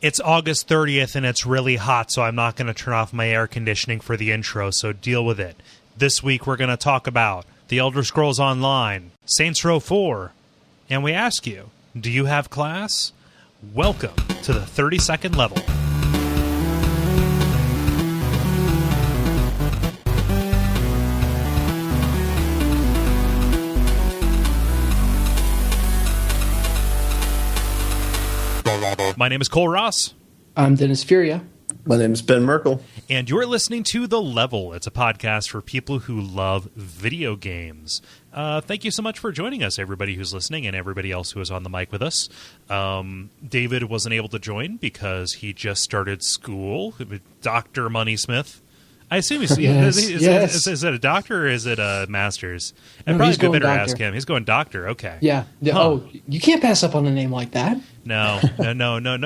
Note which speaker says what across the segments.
Speaker 1: It's August 30th and it's really hot, so I'm not going to turn off my air conditioning for the intro, so deal with it. This week we're going to talk about The Elder Scrolls Online, Saints Row 4, and we ask you, do you have class? Welcome to the 30-second level. My name is Cole Ross.
Speaker 2: I'm Dennis Furia.
Speaker 3: My name is Ben Merkel.
Speaker 1: And you're listening to The Level. It's a podcast for people who love video games. Thank you so much for joining us, everybody who's listening and everybody else who is on the mic with us. David wasn't able to join because he just started school. Dr. Moneysmith. I assume he's
Speaker 2: yes.
Speaker 1: Is it a doctor or is it a master's?
Speaker 2: No,
Speaker 1: I'd probably
Speaker 2: he's going
Speaker 1: better
Speaker 2: doctor.
Speaker 1: ask him. He's going doctor. Okay.
Speaker 2: Yeah.
Speaker 1: Huh.
Speaker 2: Oh, you can't pass up on a name like that.
Speaker 1: No,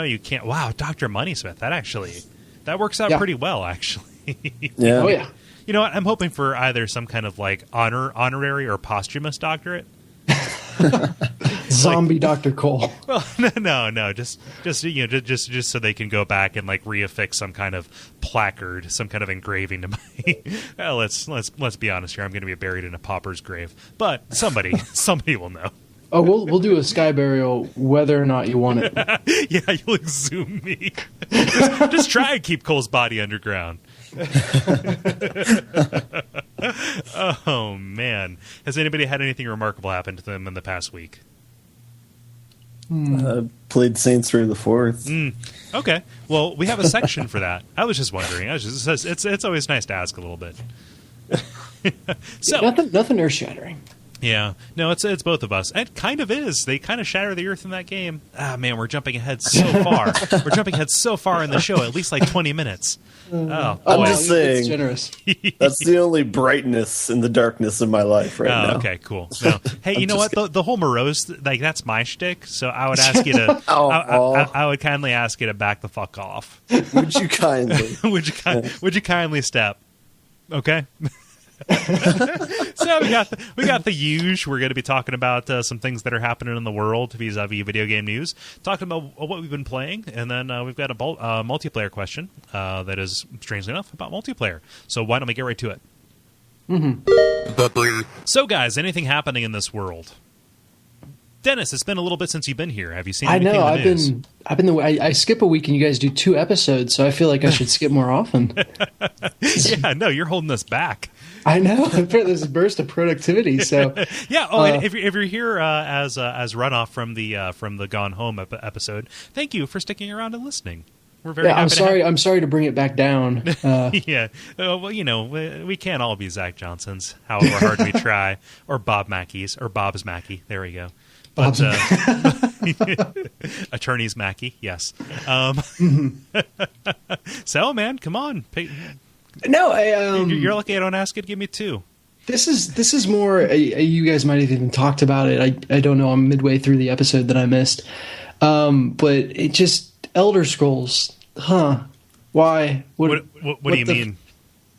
Speaker 1: you can't. Wow, Dr. Moneysmith. That works out pretty well, actually.
Speaker 3: Yeah.
Speaker 2: Oh, yeah.
Speaker 1: You know what? I'm hoping for either some kind of like honorary or posthumous doctorate.
Speaker 2: Zombie Dr. Cole.
Speaker 1: Well, no, just so they can go back and like reaffix some kind of placard, some kind of engraving to my. Well, let's be honest here. I'm going to be buried in a pauper's grave, but somebody will know.
Speaker 2: Oh, we'll do a sky burial whether or not you want it.
Speaker 1: Yeah, you'll exhume me. just try and keep Cole's body underground. Oh man, has anybody had anything remarkable happen to them in the past week?
Speaker 3: Played Saints Row the 4th.
Speaker 1: Okay, well, we have a section for that. I was just wondering. It's always nice to ask a little bit. So
Speaker 2: nothing earth shattering.
Speaker 1: Yeah, no, it's both of us. It kind of is. They kind of shatter the earth in that game. Ah, man, we're jumping ahead so far. We're jumping ahead so far in the show, at least like 20 minutes. Oh,
Speaker 3: I'm
Speaker 1: boy.
Speaker 3: just saying,
Speaker 2: It's generous.
Speaker 3: that's the only brightness in the darkness of my life right now.
Speaker 1: Okay, cool. No. Hey, you know what? The whole morose, like, that's my shtick, so I would ask you to... I would kindly ask you to back the fuck off.
Speaker 3: Would you kindly?
Speaker 1: Would you kindly step? Okay? So we got the usual. We're going to be talking about some things that are happening in the world vis-a-vis video game news, talking about what we've been playing, and then we've got a multiplayer question that is, strangely enough, about multiplayer. So why don't we get right to it?
Speaker 2: Mm-hmm.
Speaker 1: So guys, anything happening in this world? Dennis, it's been a little bit since you've been here. Have you seen
Speaker 2: I
Speaker 1: anything
Speaker 2: know.
Speaker 1: in the news?
Speaker 2: I skip a week and you guys do 2 episodes, so I feel like I should skip more often.
Speaker 1: Yeah, no, you're holding us back.
Speaker 2: I know. There's a burst of productivity. So
Speaker 1: yeah. Oh, and if you're here as runoff from the Gone Home episode, thank you for sticking around and listening. We're very happy.
Speaker 2: I'm sorry to bring it back down.
Speaker 1: Yeah. Well, you know, we can't all be Zach Johnsons, however hard we try, or Bob Mackey's, or Bob's Mackey. There we go. But attorneys Mackey, yes. So, man, come on.
Speaker 2: No,
Speaker 1: you're lucky I don't ask you to give me 2.
Speaker 2: This is more. You guys might have even talked about it. I don't know. I'm midway through the episode that I missed. But it just Elder Scrolls, huh? Why?
Speaker 1: What do you mean?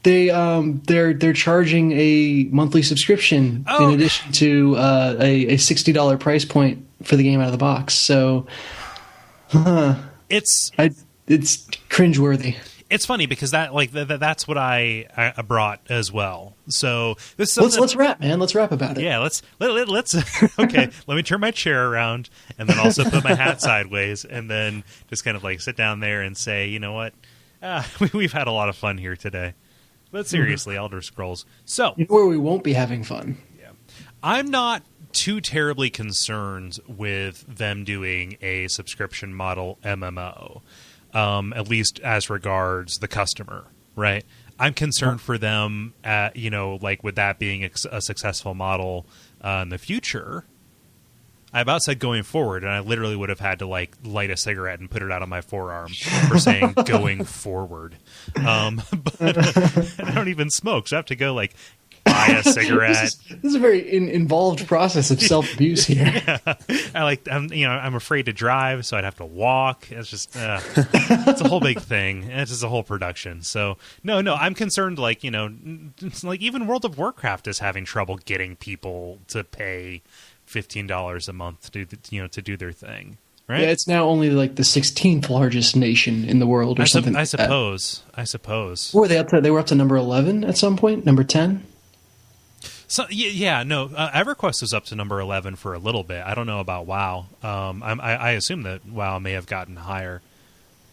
Speaker 2: They're charging a monthly subscription in addition to a $60 price point for the game out of the box. So,
Speaker 1: it's
Speaker 2: cringeworthy.
Speaker 1: It's funny because that's what I brought as well. So
Speaker 2: let's rap, man. Let's rap about it.
Speaker 1: Yeah, let's okay. Let me turn my chair around and then also put my hat sideways and then just kind of like sit down there and say, you know what, we've had a lot of fun here today. But seriously, Elder Scrolls. So
Speaker 2: you know where we won't be having fun.
Speaker 1: Yeah, I'm not too terribly concerned with them doing a subscription model MMO. At least as regards the customer, right? I'm concerned for them, like with that being a successful model in the future. I about said going forward, and I literally would have had to like light a cigarette and put it out on my forearm for saying going forward. But I don't even smoke, so I have to go like buy a cigarette.
Speaker 2: This is a very involved process of self-abuse here.
Speaker 1: Yeah. I'm afraid to drive, so I'd have to walk. It's just it's a whole big thing. It's just a whole production. So no, I'm concerned. Like like even World of Warcraft is having trouble getting people to pay $15 a month to do their thing. right?
Speaker 2: Yeah, it's now only like the 16th largest nation in the world, or something.
Speaker 1: I suppose.
Speaker 2: Were they up to? They were up to number 11 at some point. Number 10.
Speaker 1: So yeah, no. EverQuest was up to number 11 for a little bit. I don't know about WoW. I assume that WoW may have gotten higher.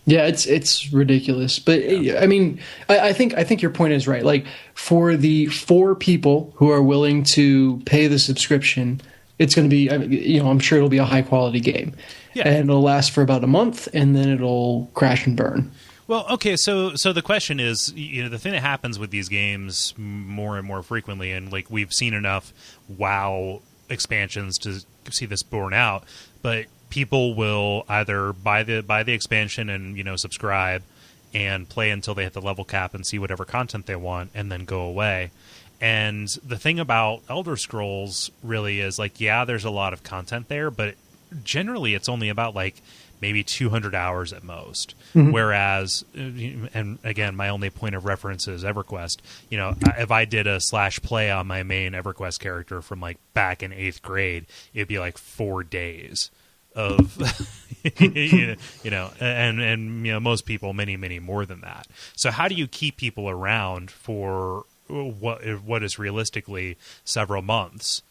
Speaker 2: Yeah, it's ridiculous, but I mean, I think your point is right. Like for the 4 people who are willing to pay the subscription, it's going to be, I'm sure it'll be a high quality game, and it'll last for about a month, and then it'll crash and burn.
Speaker 1: Well, okay, so the question is, the thing that happens with these games more and more frequently, and like we've seen enough WoW expansions to see this borne out, but people will either buy the expansion and subscribe and play until they hit the level cap and see whatever content they want and then go away. And the thing about Elder Scrolls really is like, yeah, there's a lot of content there, but generally it's only about like maybe 200 hours at most. Mm-hmm. Whereas, and again, my only point of reference is EverQuest. If I did a /play on my main EverQuest character from like back in 8th grade, it'd be like 4 days of, and most people many more than that. So how do you keep people around for what is realistically several months,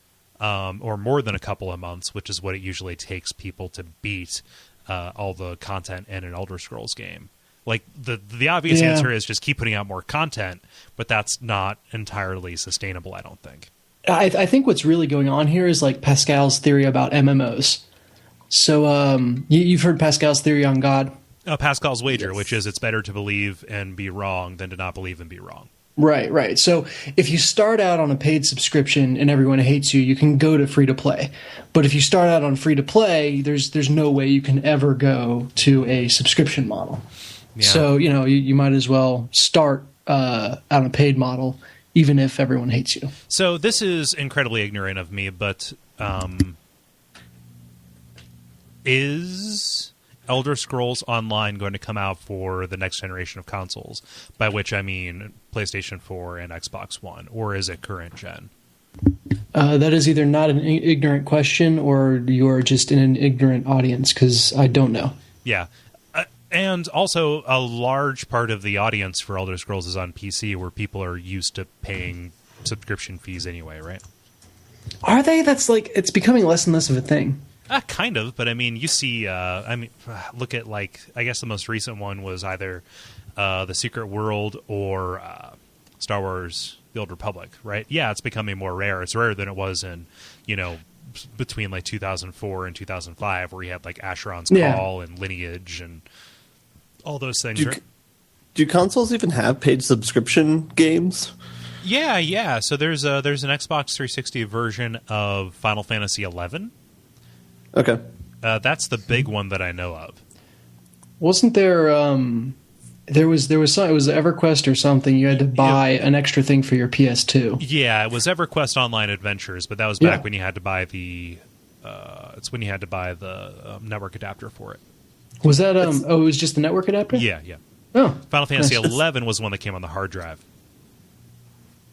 Speaker 1: or more than a couple of months, which is what it usually takes people to beat all the content in an Elder Scrolls game? Like the obvious answer is just keep putting out more content, but that's not entirely sustainable, I don't think.
Speaker 2: I think what's really going on here is like Pascal's theory about MMOs. So you've heard Pascal's theory on God?
Speaker 1: Pascal's wager, which is it's better to believe and be wrong than to not believe and be wrong.
Speaker 2: Right. So if you start out on a paid subscription and everyone hates you, you can go to free to play. But if you start out on free to play, there's no way you can ever go to a subscription model. Yeah. So you might as well start on a paid model, even if everyone hates you.
Speaker 1: So this is incredibly ignorant of me, but is Elder Scrolls Online going to come out for the next generation of consoles? By which I mean PlayStation 4 and Xbox One, or is it current gen?
Speaker 2: That is either not an ignorant question or you're just in an ignorant audience, because I don't know.
Speaker 1: Yeah. And also, a large part of the audience for Elder Scrolls is on PC, where people are used to paying subscription fees anyway, right?
Speaker 2: Are they? That's like, it's becoming less and less of a thing.
Speaker 1: Kind of, but I mean, you see, look at like, I guess the most recent one was either The Secret World or Star Wars The Old Republic, right? Yeah, it's becoming more rare. It's rarer than it was in, between like 2004 and 2005, where you had like Asheron's Call and Lineage and all those things.
Speaker 3: Do consoles even have paid subscription games?
Speaker 1: Yeah. So there's an Xbox 360 version of Final Fantasy 11.
Speaker 3: Okay.
Speaker 1: That's the big one that I know of.
Speaker 2: Wasn't there there was some, it was EverQuest or something, you had to buy an extra thing for your PS2.
Speaker 1: Yeah, it was EverQuest Online Adventures, but that was back when you had to buy the network adapter for it.
Speaker 2: Was that it was just the network adapter?
Speaker 1: Yeah.
Speaker 2: Oh.
Speaker 1: Final Fantasy 11 was one that came on the hard drive.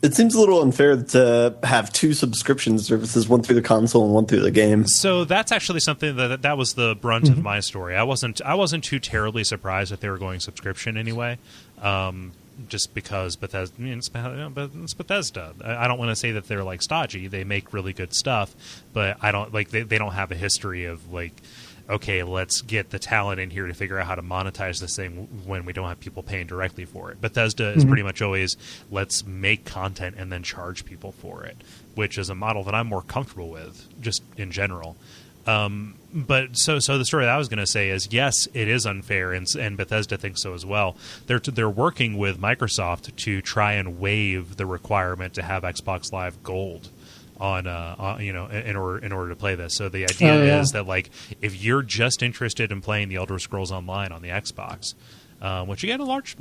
Speaker 3: It seems a little unfair to have 2 subscription services, one through the console and one through the game.
Speaker 1: So that's actually something that was the brunt of my story. I wasn't too terribly surprised that they were going subscription anyway, just because Bethesda. It's Bethesda. I don't want to say that they're like stodgy. They make really good stuff, but I don't like they don't have a history of like, okay, let's get the talent in here to figure out how to monetize this thing when we don't have people paying directly for it. Bethesda is pretty much always, let's make content and then charge people for it, which is a model that I'm more comfortable with, just in general. But so the story that I was going to say is, yes, it is unfair, and Bethesda thinks so as well. They're working with Microsoft to try and waive the requirement to have Xbox Live Gold on in order to play this. So the idea is that like if you're just interested in playing the Elder Scrolls Online on the Xbox, which again large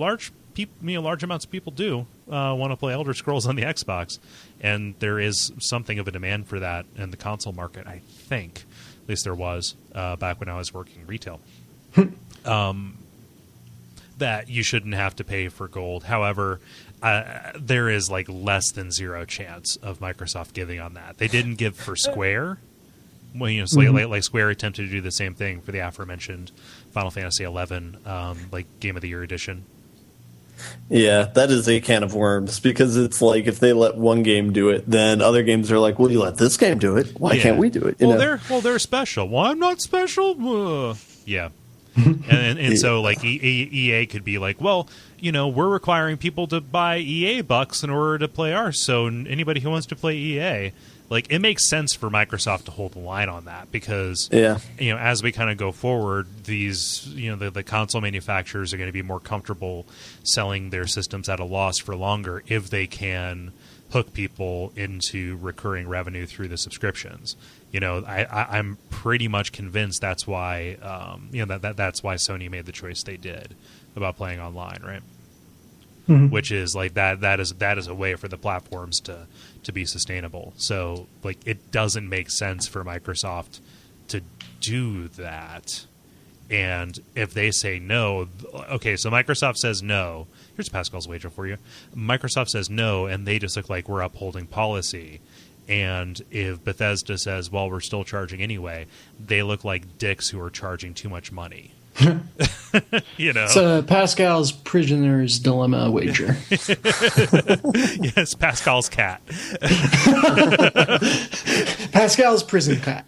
Speaker 1: amounts of people do want to play Elder Scrolls on the Xbox, and there is something of a demand for that in the console market. I think at least there was back when I was working retail. That you shouldn't have to pay for gold. However, there is like less than zero chance of Microsoft giving on that. They didn't give for Square, Well, you know, like Square attempted to do the same thing for the aforementioned Final Fantasy XI, like Game of the Year edition.
Speaker 3: Yeah, that is a can of worms, because it's like if they let one game do it, then other games are like, well, you let this game do it. Why can't we do it? You know?
Speaker 1: They're special. Well, I'm not special. Yeah. and so like EA could be like, well, you know, we're requiring people to buy EA bucks in order to play ours. So anybody who wants to play EA, like, it makes sense for Microsoft to hold the line on that, because, you know, as we kind of go forward, these, you know, the console manufacturers are going to be more comfortable selling their systems at a loss for longer if they can hook people into recurring revenue through the subscriptions. You know, I'm pretty much convinced that's why, you know, that's why Sony made the choice they did about playing online, right? Mm-hmm. Which is like that is a way for the platforms to be sustainable. So like, it doesn't make sense for Microsoft to do that. And if they say no, okay, so Microsoft says no. Here's Pascal's wager for you. Microsoft says no, and they just look like we're upholding policy. And if Bethesda says, well, we're still charging anyway, they look like dicks who are charging too much money. You know,
Speaker 2: it's Pascal's prisoner's dilemma wager.
Speaker 1: Yes, Pascal's cat.
Speaker 2: Pascal's prison cat.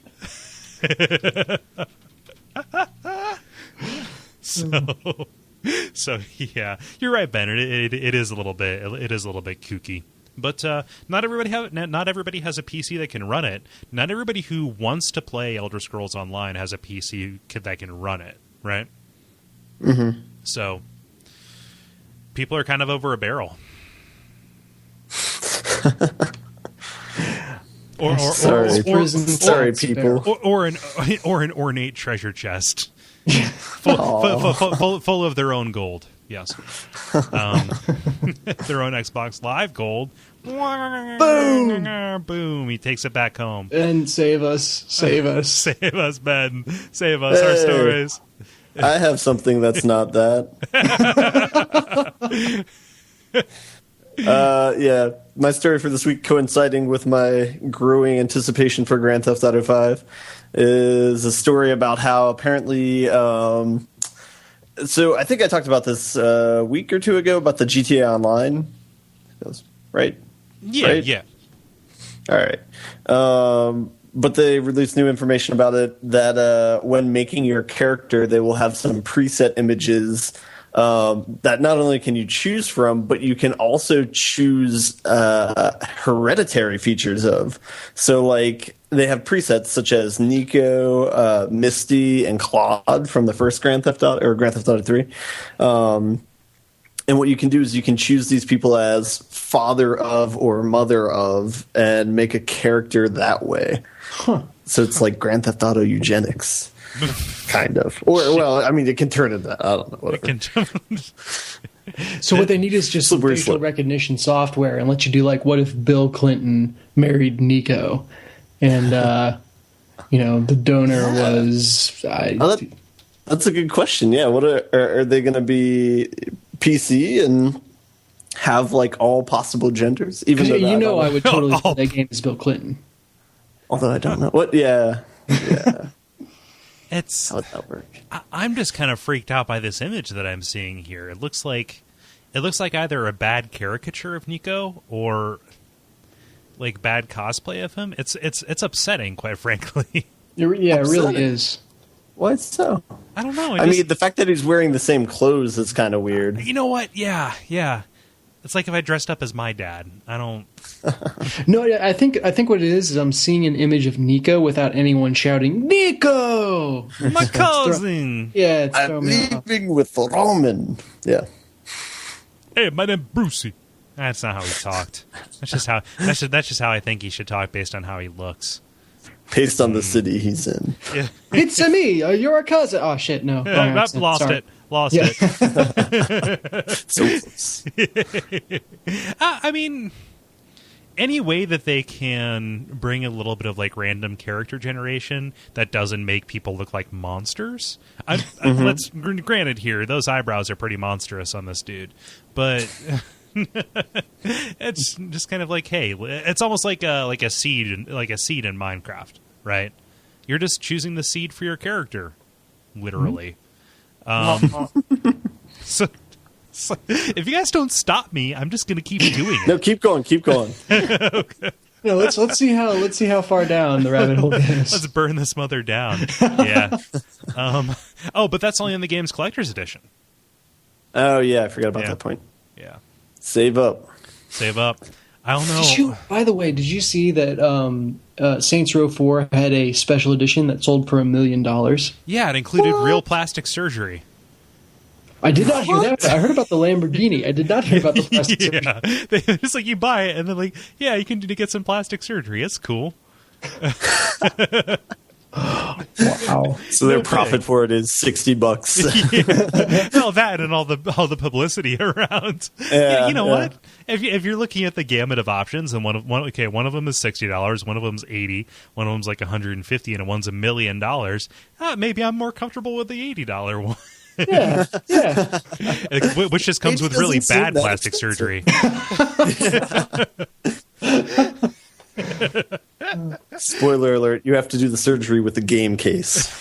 Speaker 1: So yeah, you're right, Ben. It is a little bit kooky. But not everybody has a PC that can run it. Not everybody who wants to play Elder Scrolls Online has a PC that can run it, right?
Speaker 3: Mm-hmm.
Speaker 1: So people are kind of over a barrel.
Speaker 3: Sorry, people.
Speaker 1: Or an ornate treasure chest, full of their own gold. Yes, their own Xbox Live gold.
Speaker 2: Boom!
Speaker 1: Boom! He takes it back home.
Speaker 2: And save us, save us,
Speaker 1: save us, Ben. Save us. Our stories.
Speaker 3: I have something that's not that. Yeah, my story for this week, coinciding with my growing anticipation for Grand Theft Auto 5, is a story about how apparently... so I think I talked about this a week or two ago about the GTA Online. Right?
Speaker 1: Yeah,
Speaker 3: right?
Speaker 1: Yeah.
Speaker 3: All right. But they released new information about it that when making your character, they will have some preset images that not only can you choose from, but you can also choose hereditary features of. So, like, they have presets such as Nico, Misty, and Claude from the first Grand Theft Auto, or Grand Theft Auto 3. And what you can do is you can choose these people as father of or mother of and make a character that way.
Speaker 2: Huh.
Speaker 3: So it's like Grand Theft Auto eugenics, kind of. Or, well, I mean, it can turn into that. I don't know. Whatever.
Speaker 2: So what they need is just some facial recognition software and let you do, like, what if Bill Clinton married Nico? And, you know, the donor was...
Speaker 3: that's a good question. Yeah. What are they going to be... PC and have like all possible genders, even though
Speaker 2: I would totally play that game as Bill Clinton.
Speaker 3: Although I don't know what. Yeah.
Speaker 1: It's
Speaker 3: how would that work?
Speaker 1: I'm just kind of freaked out by this image that I'm seeing here. It looks like either a bad caricature of Nico or like bad cosplay of him. It's upsetting, quite frankly.
Speaker 2: It really is.
Speaker 3: Why so?
Speaker 1: I don't know.
Speaker 3: I mean, the fact that he's wearing the same clothes is kind of weird.
Speaker 1: You know what? Yeah. It's like if I dressed up as my dad. I don't...
Speaker 2: No, I think what it is I'm seeing an image of Nico without anyone shouting, Nico!
Speaker 1: My cousin!
Speaker 2: It's
Speaker 3: I'm leaving with Roman. Yeah.
Speaker 1: Hey, my name's Brucey. That's not how he talked. That's just how I think he should talk based on how he looks.
Speaker 3: Based on the city he's in.
Speaker 1: Yeah.
Speaker 2: It's me. You're a cousin. Oh, shit, no.
Speaker 1: Lost it.
Speaker 3: So close.
Speaker 1: I mean, any way that they can bring a little bit of like random character generation that doesn't make people look like monsters. Let's granted here, those eyebrows are pretty monstrous on this dude, but it's just kind of like, hey, it's almost like a seed in Minecraft, right? You're just choosing the seed for your character, literally. So if you guys don't stop me, I'm just going to keep doing it.
Speaker 3: No, keep going.
Speaker 1: Okay.
Speaker 2: No, let's see how far down the rabbit hole goes.
Speaker 1: Let's burn this mother down. Yeah. But that's only in the game's collector's edition.
Speaker 3: Oh yeah, I forgot about that point.
Speaker 1: Yeah.
Speaker 3: Save up.
Speaker 2: I don't know. By the way, did you see that Saints Row 4 had a special edition that sold for $1 million?
Speaker 1: Yeah, it included real plastic surgery.
Speaker 2: I did not hear that. I heard about the Lamborghini. I did not hear about the plastic surgery.
Speaker 1: Yeah, it's like you buy it and then like, yeah, you can get some plastic surgery. It's cool.
Speaker 2: Wow.
Speaker 3: So their profit for it is $60.
Speaker 1: Well, that and all the publicity around.
Speaker 3: Yeah,
Speaker 1: you know what? If you're looking at the gamut of options, and one of them is $60, one of them's $80, one of them's like $150, and one's $1 million. Maybe I'm more comfortable with the $80 one.
Speaker 2: Yeah.
Speaker 1: Which just comes with really bad plastic surgery.
Speaker 3: Spoiler alert, you have to do the surgery with the game case.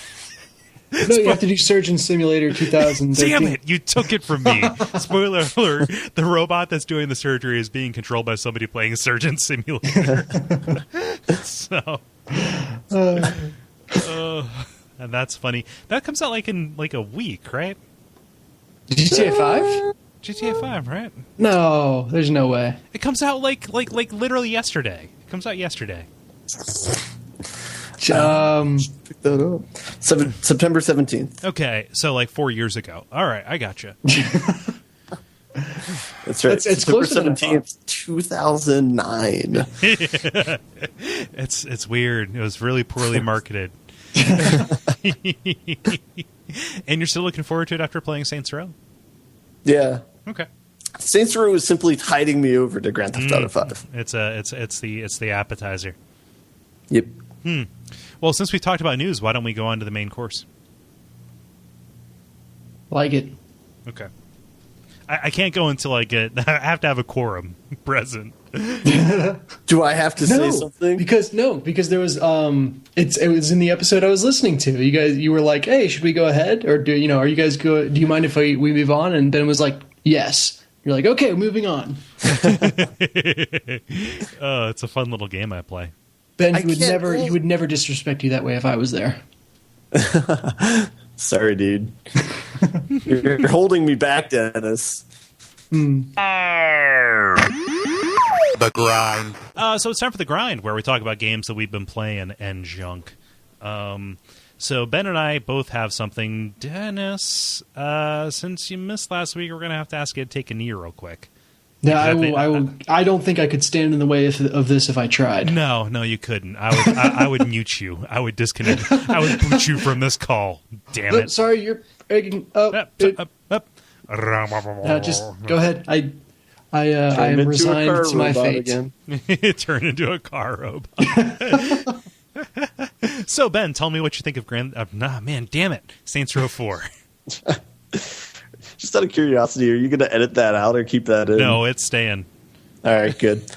Speaker 2: No, you have to do Surgeon Simulator 2013.
Speaker 1: Damn it, you took it from me. Spoiler alert, the robot that's doing the surgery is being controlled by somebody playing Surgeon Simulator. So, and that's funny. That comes out like in like a week, right?
Speaker 2: GTA 5?
Speaker 1: GTA 5, right?
Speaker 2: No, there's no way.
Speaker 1: It comes out like literally yesterday. It comes out yesterday.
Speaker 3: Pick that up. September 17th.
Speaker 1: Okay, so like 4 years ago. All right, I gotcha.
Speaker 3: That's right.
Speaker 2: It's
Speaker 3: September
Speaker 2: close to
Speaker 3: 17th, 2009.
Speaker 1: It's weird. It was really poorly marketed. And you're still looking forward to it after playing Saints Row?
Speaker 3: Yeah.
Speaker 1: Okay.
Speaker 3: Saints Row is simply tiding me over to Grand Theft Auto 5.
Speaker 1: It's the appetizer.
Speaker 3: Yep.
Speaker 1: Well, since we talked about news, why don't we go on to the main course?
Speaker 2: Like it.
Speaker 1: Okay. I can't go until I have to have a quorum present.
Speaker 3: Do I have to say something?
Speaker 2: Because there was it was in the episode I was listening to. You were like, "Hey, should we go ahead, or do you mind if we move on?" And Ben was like, "Yes." You're like, "Okay, moving on."
Speaker 1: It's a fun little game I play.
Speaker 2: Ben, he would never disrespect you that way if I was there.
Speaker 3: Sorry, dude. You're holding me back, Dennis.
Speaker 4: The grind.
Speaker 1: So it's time for the grind, where we talk about games that we've been playing and junk. So Ben and I both have something. Dennis, since you missed last week, we're going to have to ask you to take a knee real quick.
Speaker 2: No, I don't think I could stand in the way of this if I tried.
Speaker 1: No, you couldn't. I would mute you. I would disconnect. I would boot you from this call. Damn it.
Speaker 2: Sorry, you're egging up. Just go ahead. I am resigned to my fate.
Speaker 3: Again.
Speaker 1: Turn into a car robot. So Ben, tell me what you think of Saints Row 4.
Speaker 3: Just out of curiosity, are you going to edit that out or keep that in?
Speaker 1: No, it's staying.
Speaker 3: All right, good.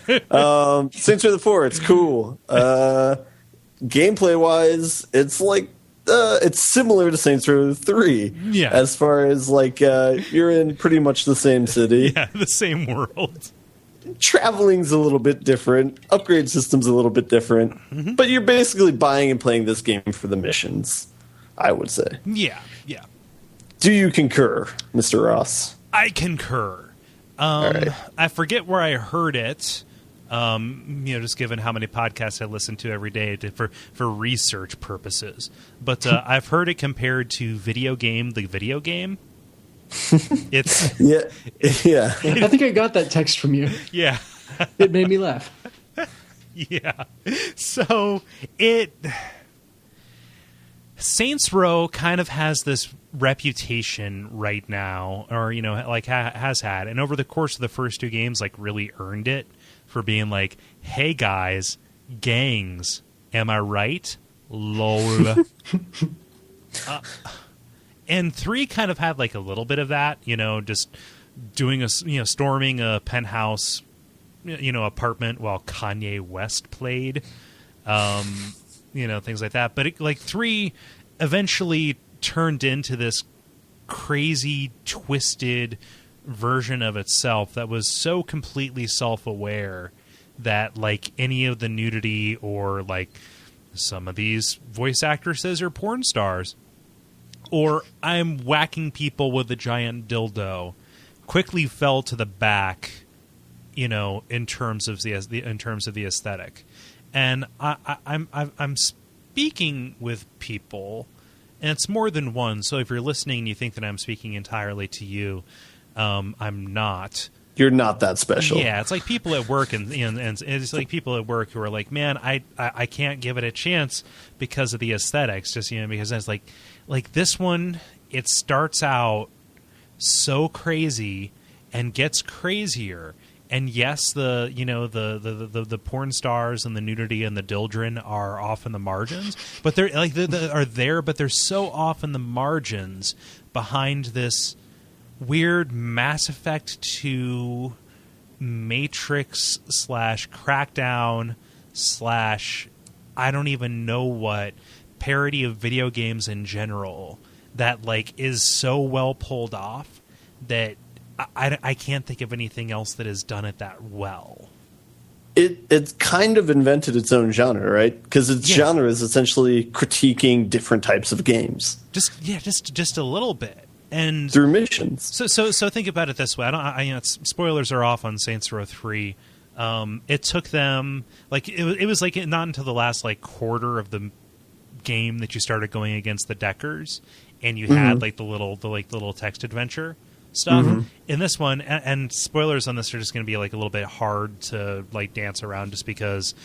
Speaker 3: Saints Row 4, it's cool. Gameplay wise, it's like it's similar to Saints Row 3.
Speaker 1: Yeah.
Speaker 3: As far as like you're in pretty much the same city.
Speaker 1: Yeah, the same world.
Speaker 3: Traveling's a little bit different. Upgrade system's a little bit different. Mm-hmm. But you're basically buying and playing this game for the missions, I would say.
Speaker 1: Yeah.
Speaker 3: Do you concur, Mr. Ross?
Speaker 1: I concur.
Speaker 3: Right.
Speaker 1: I forget where I heard it. Just given how many podcasts I listen to every day for research purposes. But I've heard it compared to the video game. It's
Speaker 3: yeah.
Speaker 2: I think I got that text from you.
Speaker 1: Yeah.
Speaker 2: It made me laugh.
Speaker 1: Yeah. So Saints Row kind of has this reputation right now, or has had, and over the course of the first two games, really earned it for being like, "Hey guys, gangs, am I right? Lol." And 3 kind of had a little bit of that, just doing storming a penthouse, apartment while Kanye West played. things like that. But like 3 eventually turned into this crazy, twisted version of itself that was so completely self-aware that like any of the nudity or like some of these voice actresses are porn stars, or I'm whacking people with a giant dildo, quickly fell to the back, in terms of the aesthetic. And I'm speaking with people, and it's more than one. So if you're listening and you think that I'm speaking entirely to you, I'm not.
Speaker 3: You're not that special.
Speaker 1: Yeah, it's like people at work, and it's like people at work who are like, man, I can't give it a chance because of the aesthetics. Just because it's like this one, it starts out so crazy and gets crazier. And yes, the porn stars and the nudity and the dildren are off in the margins, but they're there, but they're so off in the margins behind this weird Mass Effect 2 Matrix / Crackdown / I don't even know what parody of video games in general that like is so well pulled off that I can't think of anything else that has done it that well.
Speaker 3: It's kind of invented its own genre, right? Because its genre is essentially critiquing different types of games.
Speaker 1: Just a little bit. And
Speaker 3: through missions.
Speaker 1: So think about it this way. Spoilers are off on Saints Row 3. It took them like it was like not until the last like quarter of the game that you started going against the Deckers, and you had like the little text adventure stuff. In this one, and spoilers on this are just going to be like a little bit hard to like dance around, just because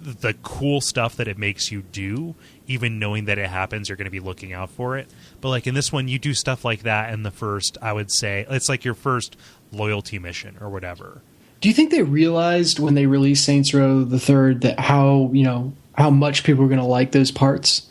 Speaker 1: the cool stuff that it makes you do, even knowing that it happens, you're going to be looking out for it. But like in this one, you do stuff like that in the first, I would say, it's like your first loyalty mission or whatever.
Speaker 2: Do you think they realized when they released Saints Row the Third that how much people were going to like those parts?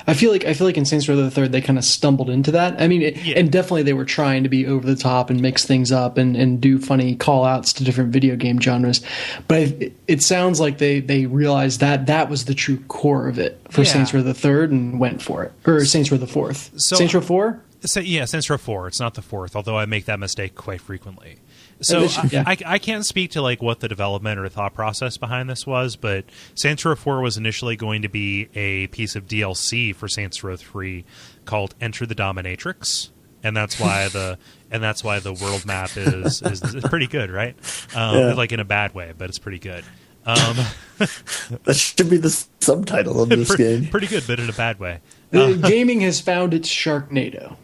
Speaker 2: I feel like in Saints Row the Third they kind of stumbled into that. I mean, and definitely they were trying to be over the top and mix things up and do funny call outs to different video game genres. But it sounds like they realized that was the true core of it for Saints Row the Third and went for it. Or Saints Row the Fourth. Saints Row 4?
Speaker 1: Saints Row 4. It's not the fourth, although I make that mistake quite frequently. So I can't speak to like what the development or thought process behind this was, but Saints Row 4 was initially going to be a piece of DLC for Saints Row 3 called Enter the Dominatrix, and that's why the world map is pretty good, right? Like in a bad way, but it's pretty good.
Speaker 3: That should be the subtitle of this game.
Speaker 1: Pretty good, but in a bad way.
Speaker 2: Gaming has found its Sharknado.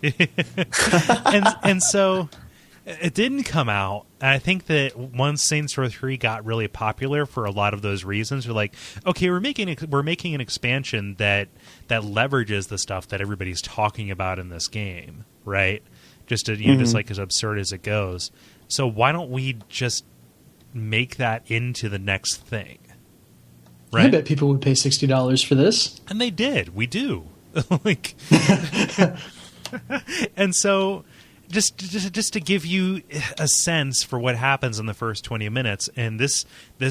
Speaker 1: and so it didn't come out. And I think that once Saints Row 3 got really popular for a lot of those reasons, we're like, okay, we're making an expansion that leverages the stuff that everybody's talking about in this game, right? Just to, just like as absurd as it goes. So why don't we just make that into the next thing? Right?
Speaker 2: I bet people would pay $60 for this.
Speaker 1: And they did. We do. Like, and so just to give you a sense for what happens in the first 20 minutes, and this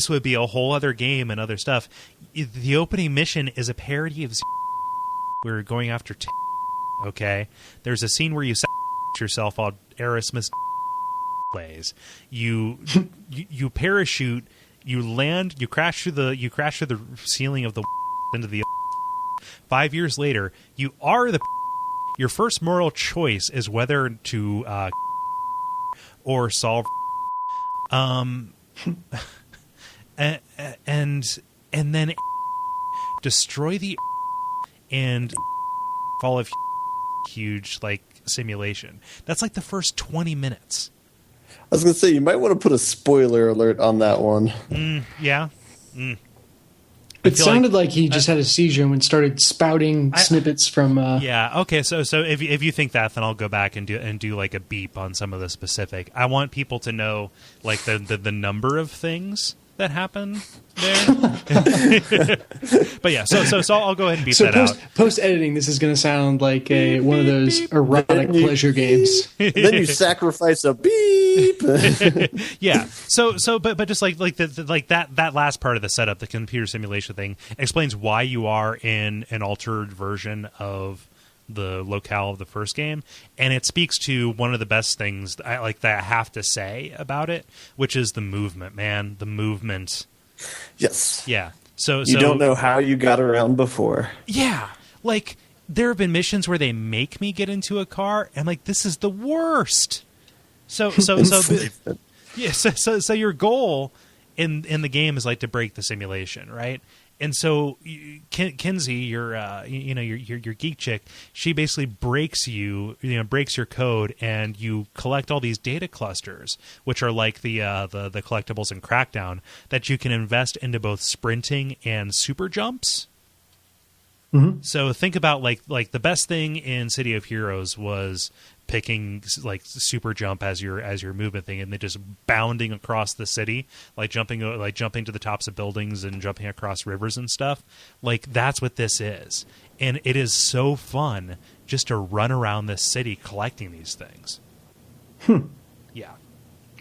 Speaker 1: would be a whole other game and other stuff. The opening mission is a parody of we're going after okay? There's a scene where you yourself on Erasmus plays. You parachute, you land, you crash through the ceiling of the into the 5 years later, you are the your first moral choice is whether to or solve and then destroy the and fall of huge like simulation. That's like the first 20 minutes.
Speaker 3: I was going to say, you might want to put a spoiler alert on that one.
Speaker 1: Yeah.
Speaker 2: It sounded like he just had a seizure and started spouting snippets from.
Speaker 1: Yeah. Okay. So if you think that, then I'll go back and do like a beep on some of the specific. I want people to know like the number of things that happen there. But yeah. So I'll go ahead and beep that out.
Speaker 2: Post editing, this is going to sound like one of those erotic pleasure games.
Speaker 3: Then you sacrifice a beep. beep.
Speaker 1: Yeah. But just like that last part of the setup, the computer simulation thing, explains why you are in an altered version of the locale of the first game, and it speaks to one of the best things that I have to say about it, which is the movement, man. The movement.
Speaker 3: Yes.
Speaker 1: Yeah. So
Speaker 3: you don't know how you got around before.
Speaker 1: Yeah. Like, there have been missions where they make me get into a car, and like, this is the worst. So your goal in the game is like to break the simulation, right? And so Kinsey, your geek chick, she basically breaks breaks your code, and you collect all these data clusters, which are like the collectibles in Crackdown, that you can invest into both sprinting and super jumps. Mm-hmm. So think about like the best thing in City of Heroes was picking like super jump as your movement thing, and then just bounding across the city, like jumping to the tops of buildings and jumping across rivers and stuff. Like, that's what this is, and it is so fun just to run around this city collecting these things. Yeah.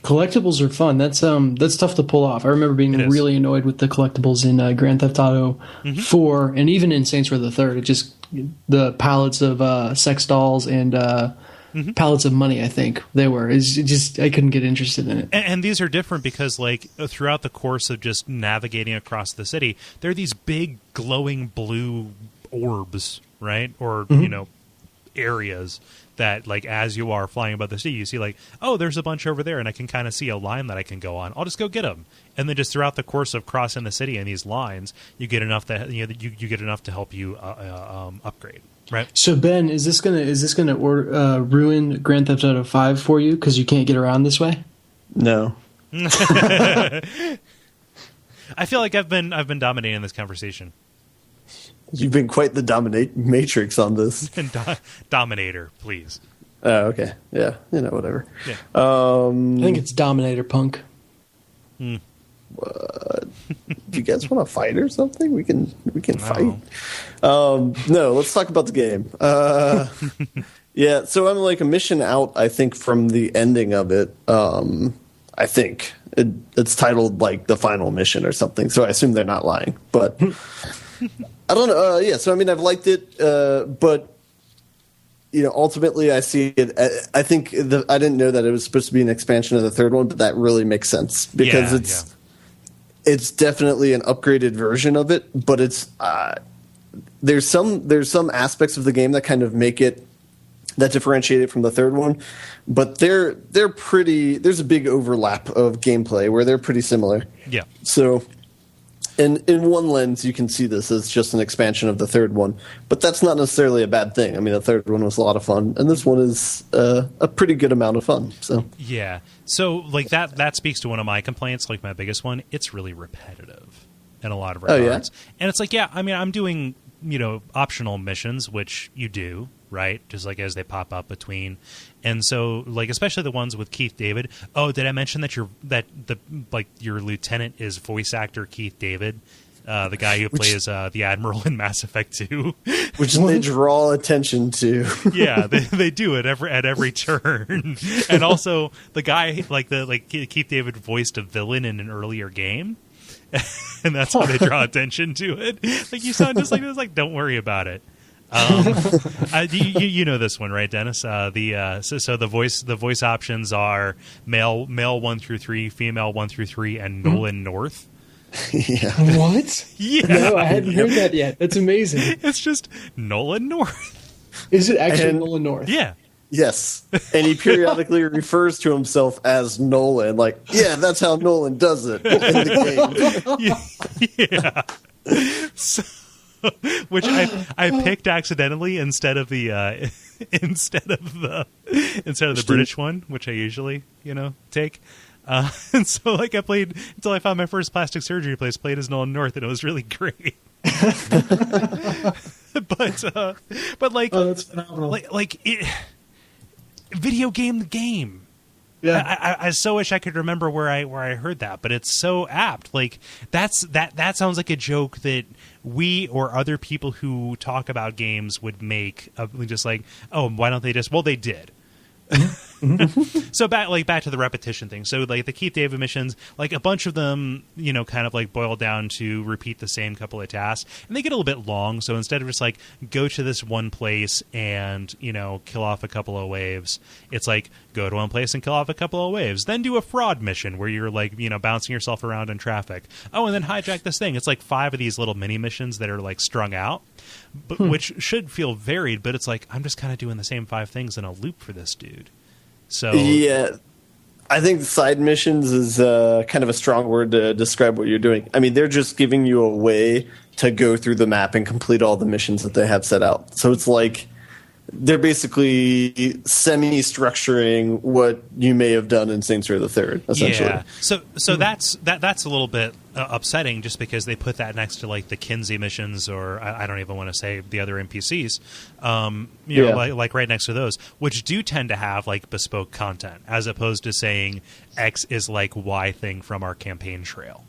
Speaker 2: Collectibles are fun. That's tough to pull off. I remember being really annoyed with the collectibles in Grand Theft Auto 4, and even in Saints Row the Third. It just, the pallets of sex dolls and pallets of money, I think they were. I couldn't get interested in it.
Speaker 1: And these are different because, like, throughout the course of just navigating across the city, there are these big glowing blue orbs, right? Or areas that, like, as you are flying above the city, you see like, oh, there's a bunch over there, and I can kind of see a line that I can go on. I'll just go get them. And then just throughout the course of crossing the city in these lines, you get enough that you get enough to help you upgrade. Right.
Speaker 2: So Ben, is this gonna ruin Grand Theft Auto 5 for you because you can't get around this way?
Speaker 3: No.
Speaker 1: I feel like I've been dominating this conversation.
Speaker 3: You've been quite the matrix on this.
Speaker 1: Dominator, please.
Speaker 3: Oh, okay. Yeah. Whatever.
Speaker 1: Yeah.
Speaker 2: I think it's Dominator Punk.
Speaker 3: What? Do you guys want to fight or something? We can fight. No, let's talk about the game. Yeah, so I'm like a mission out, I think, from the ending of it. I think it's titled like the final mission or something, so I assume they're not lying. But I don't know. Yeah, so I mean, I've liked it, but ultimately I see it. I think I didn't know that it was supposed to be an expansion of the third one, but that really makes sense because it's definitely an upgraded version of it. But it's there's some aspects of the game that kind of make it that differentiate it from the third one, but they're pretty. There's a big overlap of gameplay where they're pretty similar.
Speaker 1: Yeah.
Speaker 3: So. And in one lens, you can see this as just an expansion of the third one, but that's not necessarily a bad thing. I mean, the third one was a lot of fun, and this one is a pretty good amount of fun. So
Speaker 1: yeah, so like that speaks to one of my complaints, like my biggest one. It's really repetitive in a lot of regards, and it's like, yeah, I mean, I'm doing optional missions, which you do, right? Just like as they pop up between. And so, like, especially the ones with Keith David. Oh, did I mention that your lieutenant is voice actor Keith David, the guy who plays the Admiral in Mass Effect 2,
Speaker 3: which they draw attention to.
Speaker 1: Yeah, they do it at every turn. And also, the guy Keith David voiced a villain in an earlier game, and that's how they draw attention to it. Like, you sound just like this. Like, don't worry about it. You know this one, right, Dennis? So the voice options are male 1 through 3, female 1 through 3, and Nolan North.
Speaker 3: Yeah.
Speaker 2: What?
Speaker 1: Yeah.
Speaker 2: No, I hadn't heard that yet. That's amazing.
Speaker 1: It's just Nolan North.
Speaker 2: Is it actually Nolan North?
Speaker 1: Yeah.
Speaker 3: Yes. And he periodically refers to himself as Nolan. Like, yeah, that's how Nolan does it in the
Speaker 1: game. Yeah. So, which I picked accidentally instead of the British one, which I usually take. And so like I played until I found my first plastic surgery place, played as Nolan North, and it was really great. but like,
Speaker 2: oh, that's phenomenal.
Speaker 1: Like it, video game the game. Yeah, I so wish I could remember where I heard that, but it's so apt. Like that sounds like a joke that we or other people who talk about games would make. Just like, oh, why don't they just? Well, they did. So back to the repetition thing. So like the Keith David missions, like a bunch of them, kind of like boil down to repeat the same couple of tasks, and they get a little bit long. So instead of just like go to this one place and kill off a couple of waves, it's like go to one place and kill off a couple of waves, then do a fraud mission where you're like bouncing yourself around in traffic. Oh, and then hijack this thing. It's like 5 of these little mini missions that are like strung out, but which should feel varied. But it's like I'm just kind of doing the same 5 things in a loop for this dude. So
Speaker 3: yeah, I think side missions is kind of a strong word to describe what you're doing. I mean, they're just giving you a way to go through the map and complete all the missions that they have set out. So it's like they're basically semi-structuring what you may have done in Saints Row the Third, essentially.
Speaker 1: Yeah. So that's a little bit upsetting, just because they put that next to like the Kinsey missions, or I don't even want to say the other NPCs, like right next to those, which do tend to have like bespoke content, as opposed to saying X is like Y thing from our campaign trail.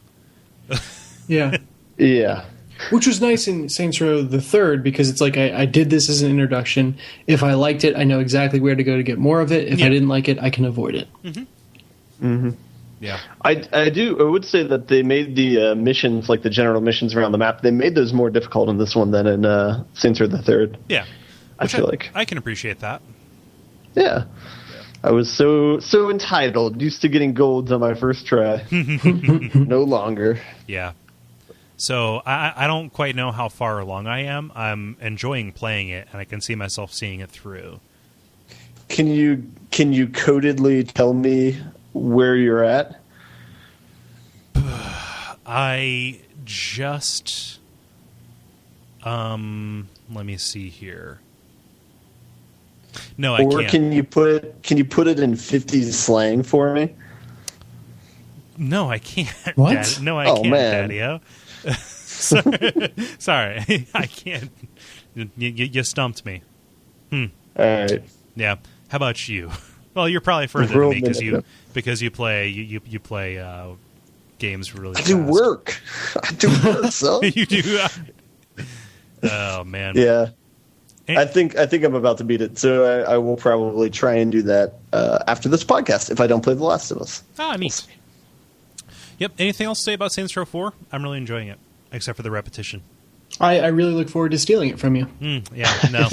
Speaker 2: Yeah.
Speaker 3: Yeah.
Speaker 2: Which was nice in Saints Row the Third, because it's like I did this as an introduction. If I liked it, I know exactly where to go to get more of it. If I didn't like it, I can avoid it.
Speaker 1: Yeah,
Speaker 5: I would say that they made the missions, like the general missions around the map, they made those more difficult in this one than in Saints Row the Third.
Speaker 1: Yeah,
Speaker 5: I feel like
Speaker 1: I can appreciate that.
Speaker 5: Yeah. I was so entitled, used to getting golds on my first try. No longer.
Speaker 1: Yeah. So I don't quite know how far along I am. I'm enjoying playing it, and I can see myself seeing it through.
Speaker 3: Can you codedly tell me where you're at?
Speaker 1: I just let me see here. No, I can't.
Speaker 3: Or can you put it in 50s slang for me?
Speaker 1: No, I can't.
Speaker 2: What?
Speaker 1: Dad. No, I
Speaker 3: Oh,
Speaker 1: can't,
Speaker 3: man.
Speaker 1: Daddy-o. Sorry, I can't. You stumped me.
Speaker 3: All right.
Speaker 1: Yeah. How about you? Well, you're probably further than me because you play games really fast.
Speaker 3: I do work. Son.
Speaker 1: You do. Oh man.
Speaker 3: Yeah.
Speaker 1: And-
Speaker 3: I think I'm about to beat it, so I will probably try and do that after this podcast if I don't play The Last of Us.
Speaker 1: Ah, neat. Yep. Anything else to say about Saints Row 4? I'm really enjoying it, except for the repetition.
Speaker 2: I really look forward to stealing it from you.
Speaker 1: Yeah. No.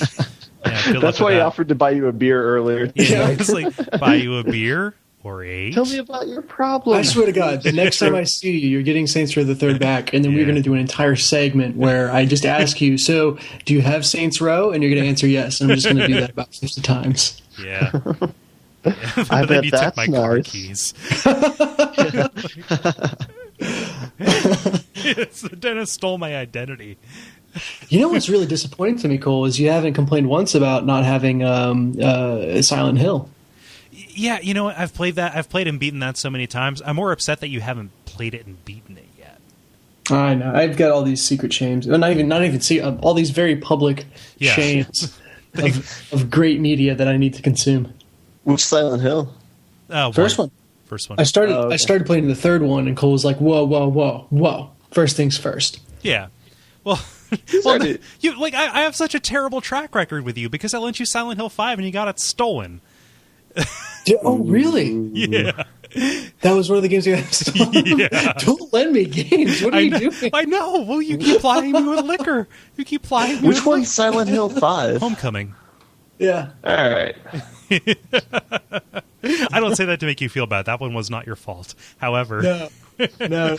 Speaker 1: Yeah, good luck
Speaker 5: That's
Speaker 1: with
Speaker 5: why he
Speaker 1: that.
Speaker 5: offered to buy you a beer earlier.
Speaker 1: Yeah, it's like buy you a beer or 8.
Speaker 5: Tell me about your problem.
Speaker 2: I swear to God, the next time I see you, you're getting Saints Row the Third back, and then we're going to do an entire segment where I just ask you, so do you have Saints Row? And you're going to answer yes, and I'm just going to do that about 50 times.
Speaker 1: Yeah.
Speaker 5: I bet
Speaker 1: you
Speaker 5: that's
Speaker 1: took my car
Speaker 5: nice.
Speaker 1: keys. The dentist stole my identity.
Speaker 2: You know what's really disappointing to me, Cole, is you haven't complained once about not having Silent Hill.
Speaker 1: Yeah, you know what? I've played that. I've played and beaten that so many times. I'm more upset that you haven't played it and beaten it yet.
Speaker 2: I know. I've got all these secret shames. Well, not even secret, all these very public shames of great media that I need to consume.
Speaker 3: Which Silent Hill?
Speaker 2: First one.
Speaker 1: First one.
Speaker 2: I started playing the third one, and Cole was like, whoa. First things first.
Speaker 1: Yeah. Well, you like I have such a terrible track record with you because I lent you Silent Hill 5 and you got it stolen.
Speaker 2: Oh, really?
Speaker 1: Yeah.
Speaker 2: That was one of the games you got stolen?
Speaker 1: Yeah.
Speaker 2: Don't lend me games. What are you doing?
Speaker 1: I know. Well, you keep plying me with liquor. You keep plying me
Speaker 3: Which
Speaker 1: with
Speaker 3: one's Silent Hill 5?
Speaker 1: Homecoming.
Speaker 2: Yeah.
Speaker 5: All right.
Speaker 1: I don't say that to make you feel bad. That one was not your fault. However,
Speaker 2: No. No,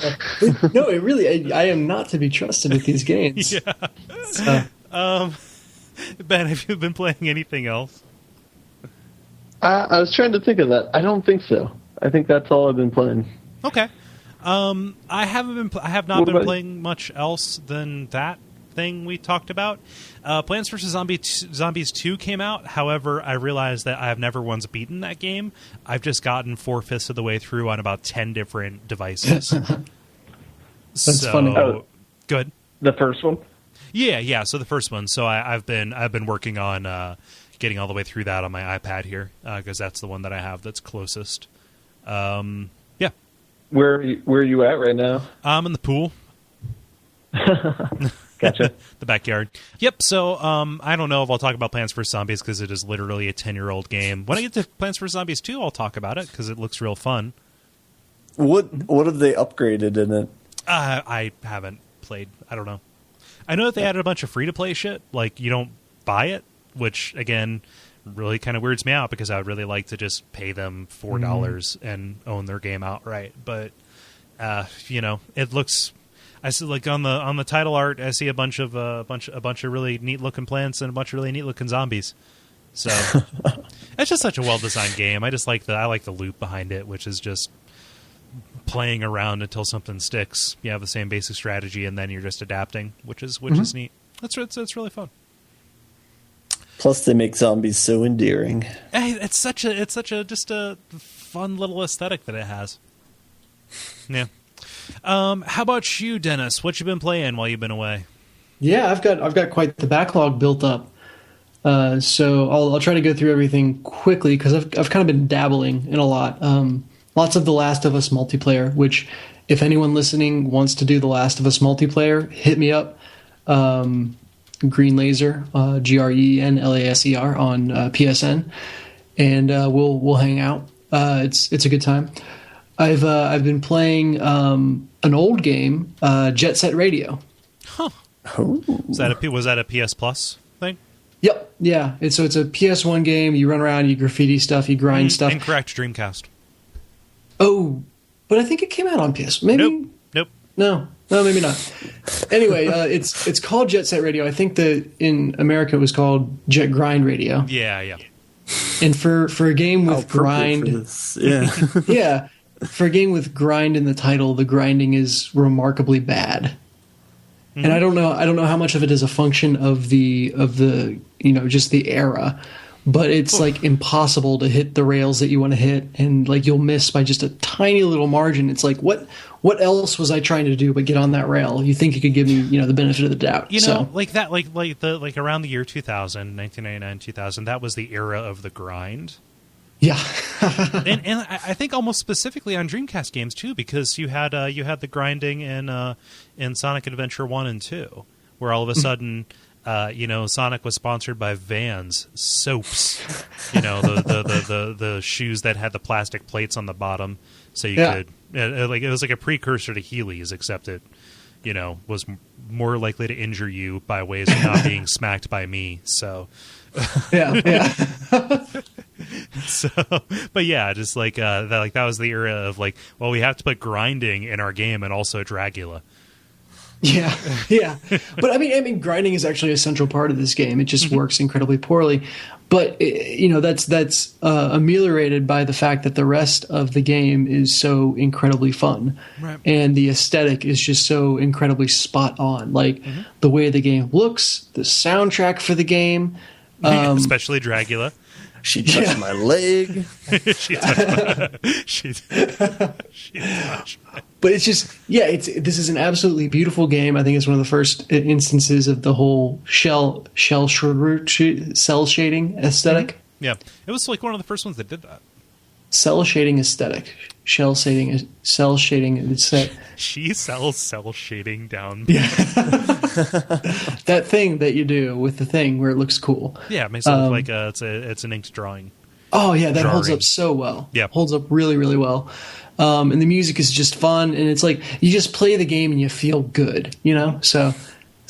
Speaker 2: it really, I am not to be trusted with these games.
Speaker 1: Yeah.
Speaker 2: So,
Speaker 1: Ben, have you been playing anything else?
Speaker 5: I was trying to think of that. I don't think so. I think that's all I've been playing.
Speaker 1: Okay. I have not been playing much else than that thing we talked about. Plants vs. Zombies 2 came out. However, I realized that I have never once beaten that game. I've just gotten 4/5 of the way through on about 10 different devices.
Speaker 2: That's funny.
Speaker 5: Oh.
Speaker 1: Good.
Speaker 5: The first one?
Speaker 1: Yeah. So the first one. So I've been working on getting all the way through that on my iPad here because that's the one that I have that's closest. Yeah.
Speaker 5: Where are you at right now?
Speaker 1: I'm in the pool.
Speaker 5: Gotcha.
Speaker 1: The backyard. Yep. So I don't know if I'll talk about Plants vs Zombies because it is literally a 10-year-old game. When I get to Plants vs Zombies 2, I'll talk about it because it looks real fun.
Speaker 3: What have they upgraded in it?
Speaker 1: I haven't played. I don't know. I know that they added a bunch of free-to-play shit. Like, you don't buy it, which, again, really kind of weirds me out because I would really like to just pay them $4 and own their game outright. But, it looks... I see, like, on the title art, I see a bunch of really neat-looking plants and a bunch of really neat-looking zombies. So, it's just such a well-designed game. I like the loop behind it, which is just playing around until something sticks. You have the same basic strategy, and then you're just adapting, which is neat. It's really fun.
Speaker 3: Plus, they make zombies so endearing.
Speaker 1: Hey, it's such a just a fun little aesthetic that it has. Yeah. How about you, Dennis? What you been playing while you've been away?
Speaker 2: Yeah, I've got quite the backlog built up. So I'll try to go through everything quickly because I've kind of been dabbling in a lot. Lots of The Last of Us multiplayer, which if anyone listening wants to do The Last of Us multiplayer, hit me up. Green Laser, GRENLASER on PSN, and we'll hang out. It's a good time. I've been playing an old game, Jet Set Radio.
Speaker 1: Huh. Oh. Was that a PS Plus thing?
Speaker 2: Yep. Yeah. It's a PS1 game. You run around, you graffiti stuff, you grind stuff.
Speaker 1: Incorrect. Dreamcast.
Speaker 2: Oh, but I think it came out on PS. Maybe.
Speaker 1: Nope.
Speaker 2: No, maybe not. Anyway, it's called Jet Set Radio. I think that in America it was called Jet Grind Radio.
Speaker 1: Yeah.
Speaker 2: And for a game with grind, yeah, for a game with grind in the title, the grinding is remarkably bad. Mm-hmm. And I don't know how much of it is a function of the just the era, but it's like impossible to hit the rails that you want to hit, and like you'll miss by just a tiny little margin. It's like what else was I trying to do but get on that rail? You think you could give me the benefit of the doubt?
Speaker 1: Like that, like around the year 2000, 1999, 2000. That was the era of the grind.
Speaker 2: Yeah,
Speaker 1: and I think almost specifically on Dreamcast games too, because you had the grinding in Sonic Adventure 1 and 2, where all of a sudden. Sonic was sponsored by Vans soaps. The shoes that had the plastic plates on the bottom, so you could it was like a precursor to Heelys, except it was more likely to injure you by ways of not being smacked by me. So
Speaker 2: yeah.
Speaker 1: So, but yeah, just like that was the era of like, well, we have to put grinding in our game and also Dragula.
Speaker 2: Yeah. But I mean, grinding is actually a central part of this game. It just works incredibly poorly. But that's ameliorated by the fact that the rest of the game is so incredibly fun, right. And the aesthetic is just so incredibly spot on. Like the way the game looks, the soundtrack for the game,
Speaker 1: especially Dragula.
Speaker 3: She touched my leg.
Speaker 1: She touched my...
Speaker 2: But it's just, this is an absolutely beautiful game. I think it's one of the first instances of the whole cell shading aesthetic.
Speaker 1: Yeah, it was like one of the first ones that did that.
Speaker 2: Cell shading aesthetic. Cell shading.
Speaker 1: She sells cell shading down.
Speaker 2: Yeah. That thing that you do with the thing where it looks cool.
Speaker 1: Yeah, it makes it look like it's an inked drawing.
Speaker 2: Oh yeah, that holds up so well.
Speaker 1: Yeah,
Speaker 2: holds up really, really well. And the music is just fun, and it's like you just play the game and you feel good, So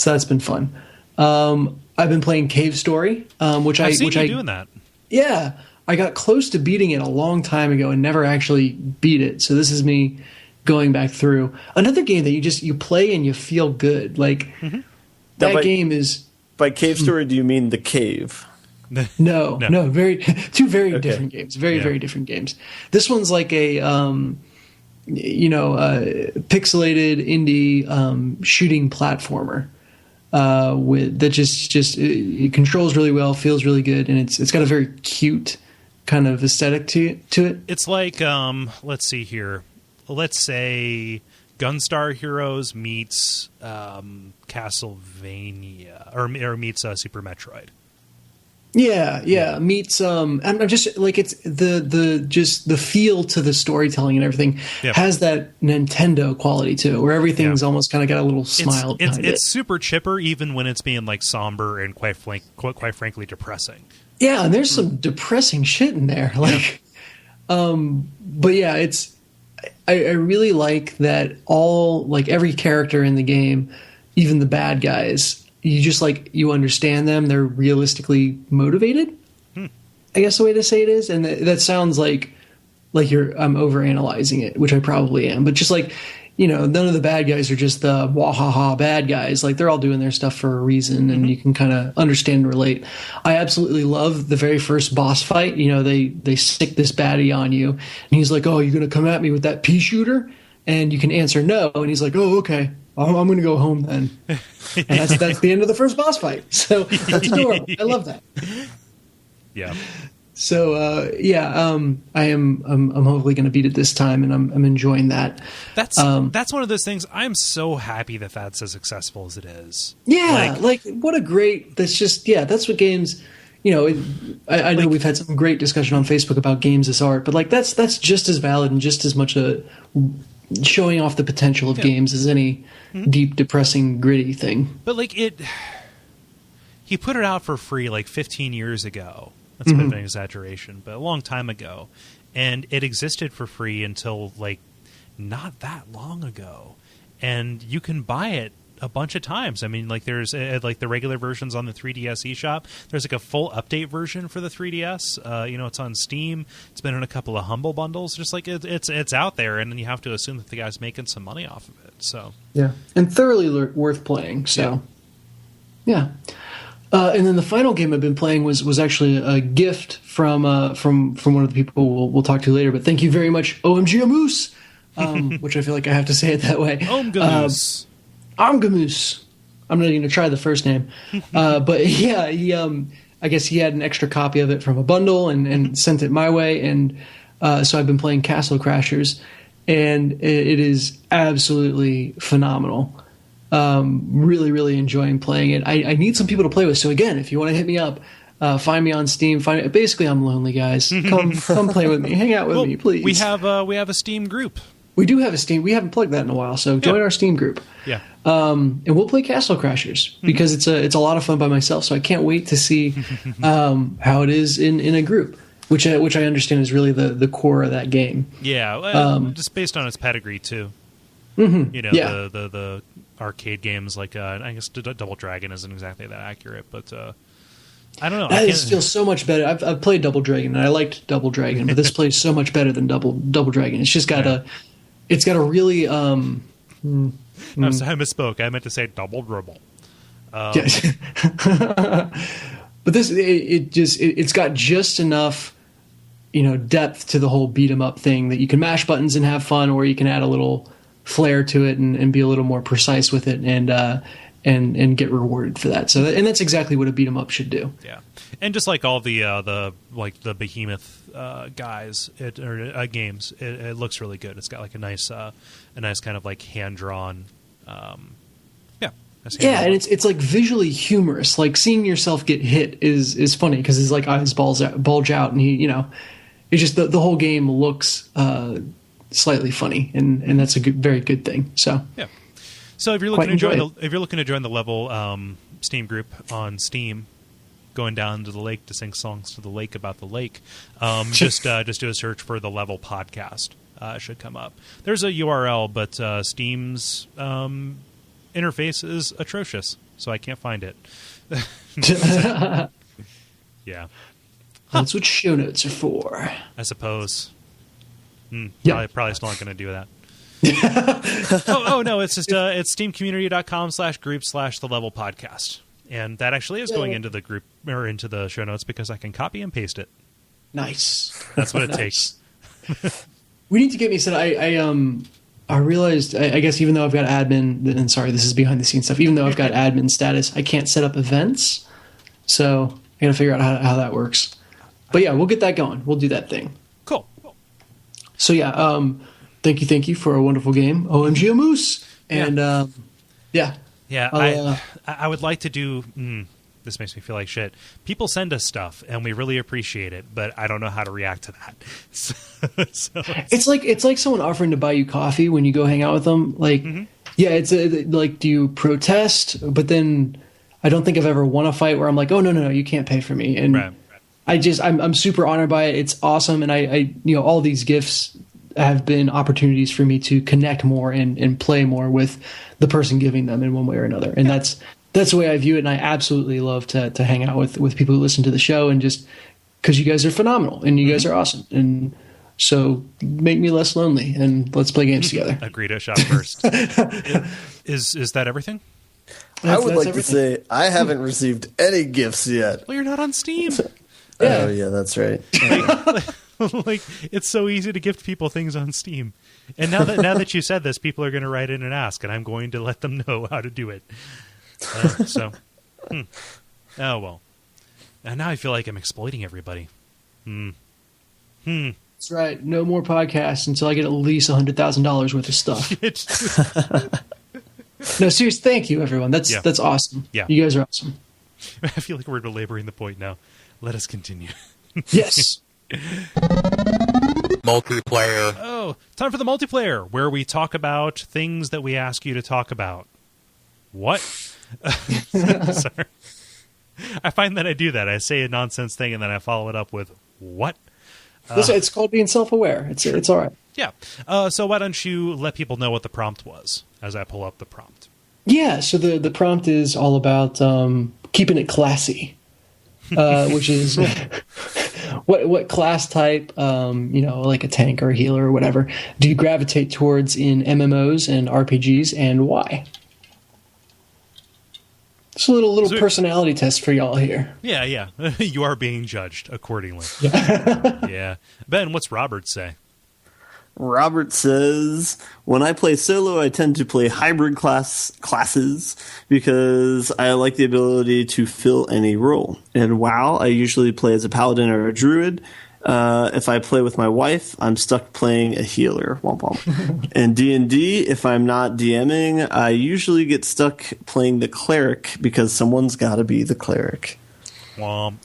Speaker 2: that's been fun. I've been playing Cave Story, which
Speaker 1: I've seen you doing that.
Speaker 2: Yeah, I got close to beating it a long time ago and never actually beat it. So this is me going back through another game that you play and you feel good. Like that game is.
Speaker 3: By Cave Story, do you mean The Cave?
Speaker 2: No, two very different games. Very different games. This one's like a pixelated indie shooting platformer with that just it controls really well, feels really good, and it's got a very cute kind of aesthetic to it.
Speaker 1: It's like let's see here. Let's say Gunstar Heroes meets Castlevania or meets Super Metroid.
Speaker 2: Yeah. Meets I'm just like it's the feel to the storytelling and everything has that Nintendo quality to it, where everything's almost kind of got a little smile behind it.
Speaker 1: It's super chipper, even when it's being like somber and quite frankly depressing.
Speaker 2: Yeah, and there's some depressing shit in there. Like, but yeah, it's I really like that every character in the game, even the bad guys, you just you understand them. They're realistically motivated. I guess the way to say it is, and that sounds like I'm overanalyzing it, which I probably am. But just none of the bad guys are just the wahaha bad guys. Like, they're all doing their stuff for a reason, and you can kind of understand and relate. I absolutely love the very first boss fight. They stick this baddie on you, and he's like, "Oh, you're gonna come at me with that pea shooter?" And you can answer no, and he's like, "Oh, okay. I'm going to go home then." And that's the end of the first boss fight. So that's adorable. I love that.
Speaker 1: Yeah.
Speaker 2: So I'm hopefully going to beat it this time, and I'm enjoying that.
Speaker 1: That's one of those things. I'm so happy that that's as successful as it is.
Speaker 2: Yeah, what a great. That's what games. I know we've had some great discussion on Facebook about games as art, but that's just as valid and just as much a showing off the potential of games as any deep, depressing, gritty thing.
Speaker 1: But he put it out for free 15 years ago. That's a bit of an exaggeration, but a long time ago. And it existed for free until not that long ago. And you can buy it a bunch of times. I mean, there's the regular versions on the 3DS eShop. There's a full update version for the 3DS. It's on Steam. It's been in a couple of Humble bundles. Just it's out there, and then you have to assume that the guy's making some money off of it. So
Speaker 2: yeah, and thoroughly worth playing. So yeah. And then the final game I've been playing was actually a gift from one of the people we'll talk to later. But thank you very much, OMG Amoose, which I feel like I have to say it that way.
Speaker 1: Omgamoose.
Speaker 2: Omgamoose. I'm not even going to try the first name. But yeah, he I guess he had an extra copy of it from a bundle and sent it my way. And so I've been playing Castle Crashers, and it is absolutely phenomenal. Really, really enjoying playing it. I need some people to play with. So again, if you want to hit me up, find me on Steam. Basically, I'm lonely, guys. Come play with me. Hang out with me, please.
Speaker 1: We have a Steam group.
Speaker 2: We do have a Steam. We haven't plugged that in a while, so join our Steam group.
Speaker 1: Yeah.
Speaker 2: And we'll play Castle Crashers because it's a lot of fun by myself. So I can't wait to see how it is in a group, which I understand is really the core of that game.
Speaker 1: Yeah, just based on its pedigree too. The arcade games I guess Double Dragon isn't exactly that accurate, but I don't know.
Speaker 2: That feels so much better. I've played Double Dragon and I liked Double Dragon, but this plays so much better than Double Dragon. It's just got it's got a really I
Speaker 1: misspoke. I meant to say Double Dribble.
Speaker 2: But this it's got just enough depth to the whole beat 'em up thing that you can mash buttons and have fun, or you can add a little flair to it and be a little more precise with it and get rewarded for that. So and that's exactly what a beat 'em up should do.
Speaker 1: Yeah, and just like all the behemoth guys games, it looks really good. It's got a nice kind of hand drawn.
Speaker 2: And it's visually humorous. Seeing yourself get hit is funny because his eyes bulge out, and he it's just the whole game looks slightly funny, and that's a very good thing. So
Speaker 1: yeah. So if you're looking to join the level Steam group on Steam, going down to the lake to sing songs to the lake about the lake, just do a search for the Level Podcast. It should come up. There's a URL, but Steam's interface is atrocious, so I can't find it. Yeah.
Speaker 2: That's what show notes are for,
Speaker 1: I suppose.
Speaker 2: Yep.
Speaker 1: Probably still not going to do that. No, it's just it's steamcommunity.com/group/the level podcast, and that actually is going into the group or into the show notes because I can copy and paste it.
Speaker 2: Nice.
Speaker 1: That's what it takes.
Speaker 2: We need to get me set. I realized, I guess, even though I've got admin, and sorry, this is behind the scenes stuff. Even though I've got admin status, I can't set up events, so I got to figure out how that works. But yeah, we'll get that going. We'll do that thing.
Speaker 1: Cool.
Speaker 2: So yeah, thank you for a wonderful game, OMG Amoose, and
Speaker 1: I would like to do. this makes me feel like shit. People send us stuff, and we really appreciate it, but I don't know how to react to that. So
Speaker 2: It's like someone offering to buy you coffee when you go hang out with them. Like, yeah, it's like, do you protest? But then I don't think I've ever won a fight where I'm like, oh no, you can't pay for me. And
Speaker 1: right.
Speaker 2: I'm super honored by it. It's awesome, and I all these gifts have been opportunities for me to connect more and play more with the person giving them in one way or another. And that's the way I view it. And I absolutely love to hang out with people who listen to the show, and just because you guys are phenomenal and you guys are awesome. And so make me less lonely and let's play games together.
Speaker 1: Agree to shop first. Is that everything?
Speaker 3: I would like
Speaker 2: everything.
Speaker 3: to say I haven't received any gifts yet.
Speaker 1: Well, you're not on Steam.
Speaker 3: Oh, yeah, that's right.
Speaker 1: Like, it's so easy to gift people things on Steam. And now that you said this, people are going to write in and ask, and I'm going to let them know how to do it. Oh, well. And now I feel like I'm exploiting everybody.
Speaker 2: That's right. No more podcasts until I get at least $100,000 worth of stuff. No, seriously, thank you, everyone. That's awesome.
Speaker 1: Yeah.
Speaker 2: You guys are awesome.
Speaker 1: I feel like we're belaboring the point now. Let us continue.
Speaker 2: Yes.
Speaker 4: Multiplayer.
Speaker 1: Oh, time for the multiplayer, where we talk about things that we ask you to talk about. What? Sorry. I find that I do that. I say a nonsense thing and then I follow it up with what?
Speaker 2: It's called being self-aware. It's all right.
Speaker 1: Yeah. So why don't you let people know what the prompt was as I pull up the prompt?
Speaker 2: Yeah, so the prompt is all about keeping it classy, which is what class type, like a tank or a healer or whatever, do you gravitate towards in MMOs and RPGs, and why? It's a little personality test for y'all here.
Speaker 1: Yeah. You are being judged accordingly. Yeah. Ben, what's Robert say?
Speaker 3: Robert says, when I play solo, I tend to play hybrid classes because I like the ability to fill any role. In WoW, I usually play as a paladin or a druid. If I play with my wife, I'm stuck playing a healer. Womp womp. In D&D, if I'm not DMing, I usually get stuck playing the cleric because someone's got to be the cleric.
Speaker 1: Womp.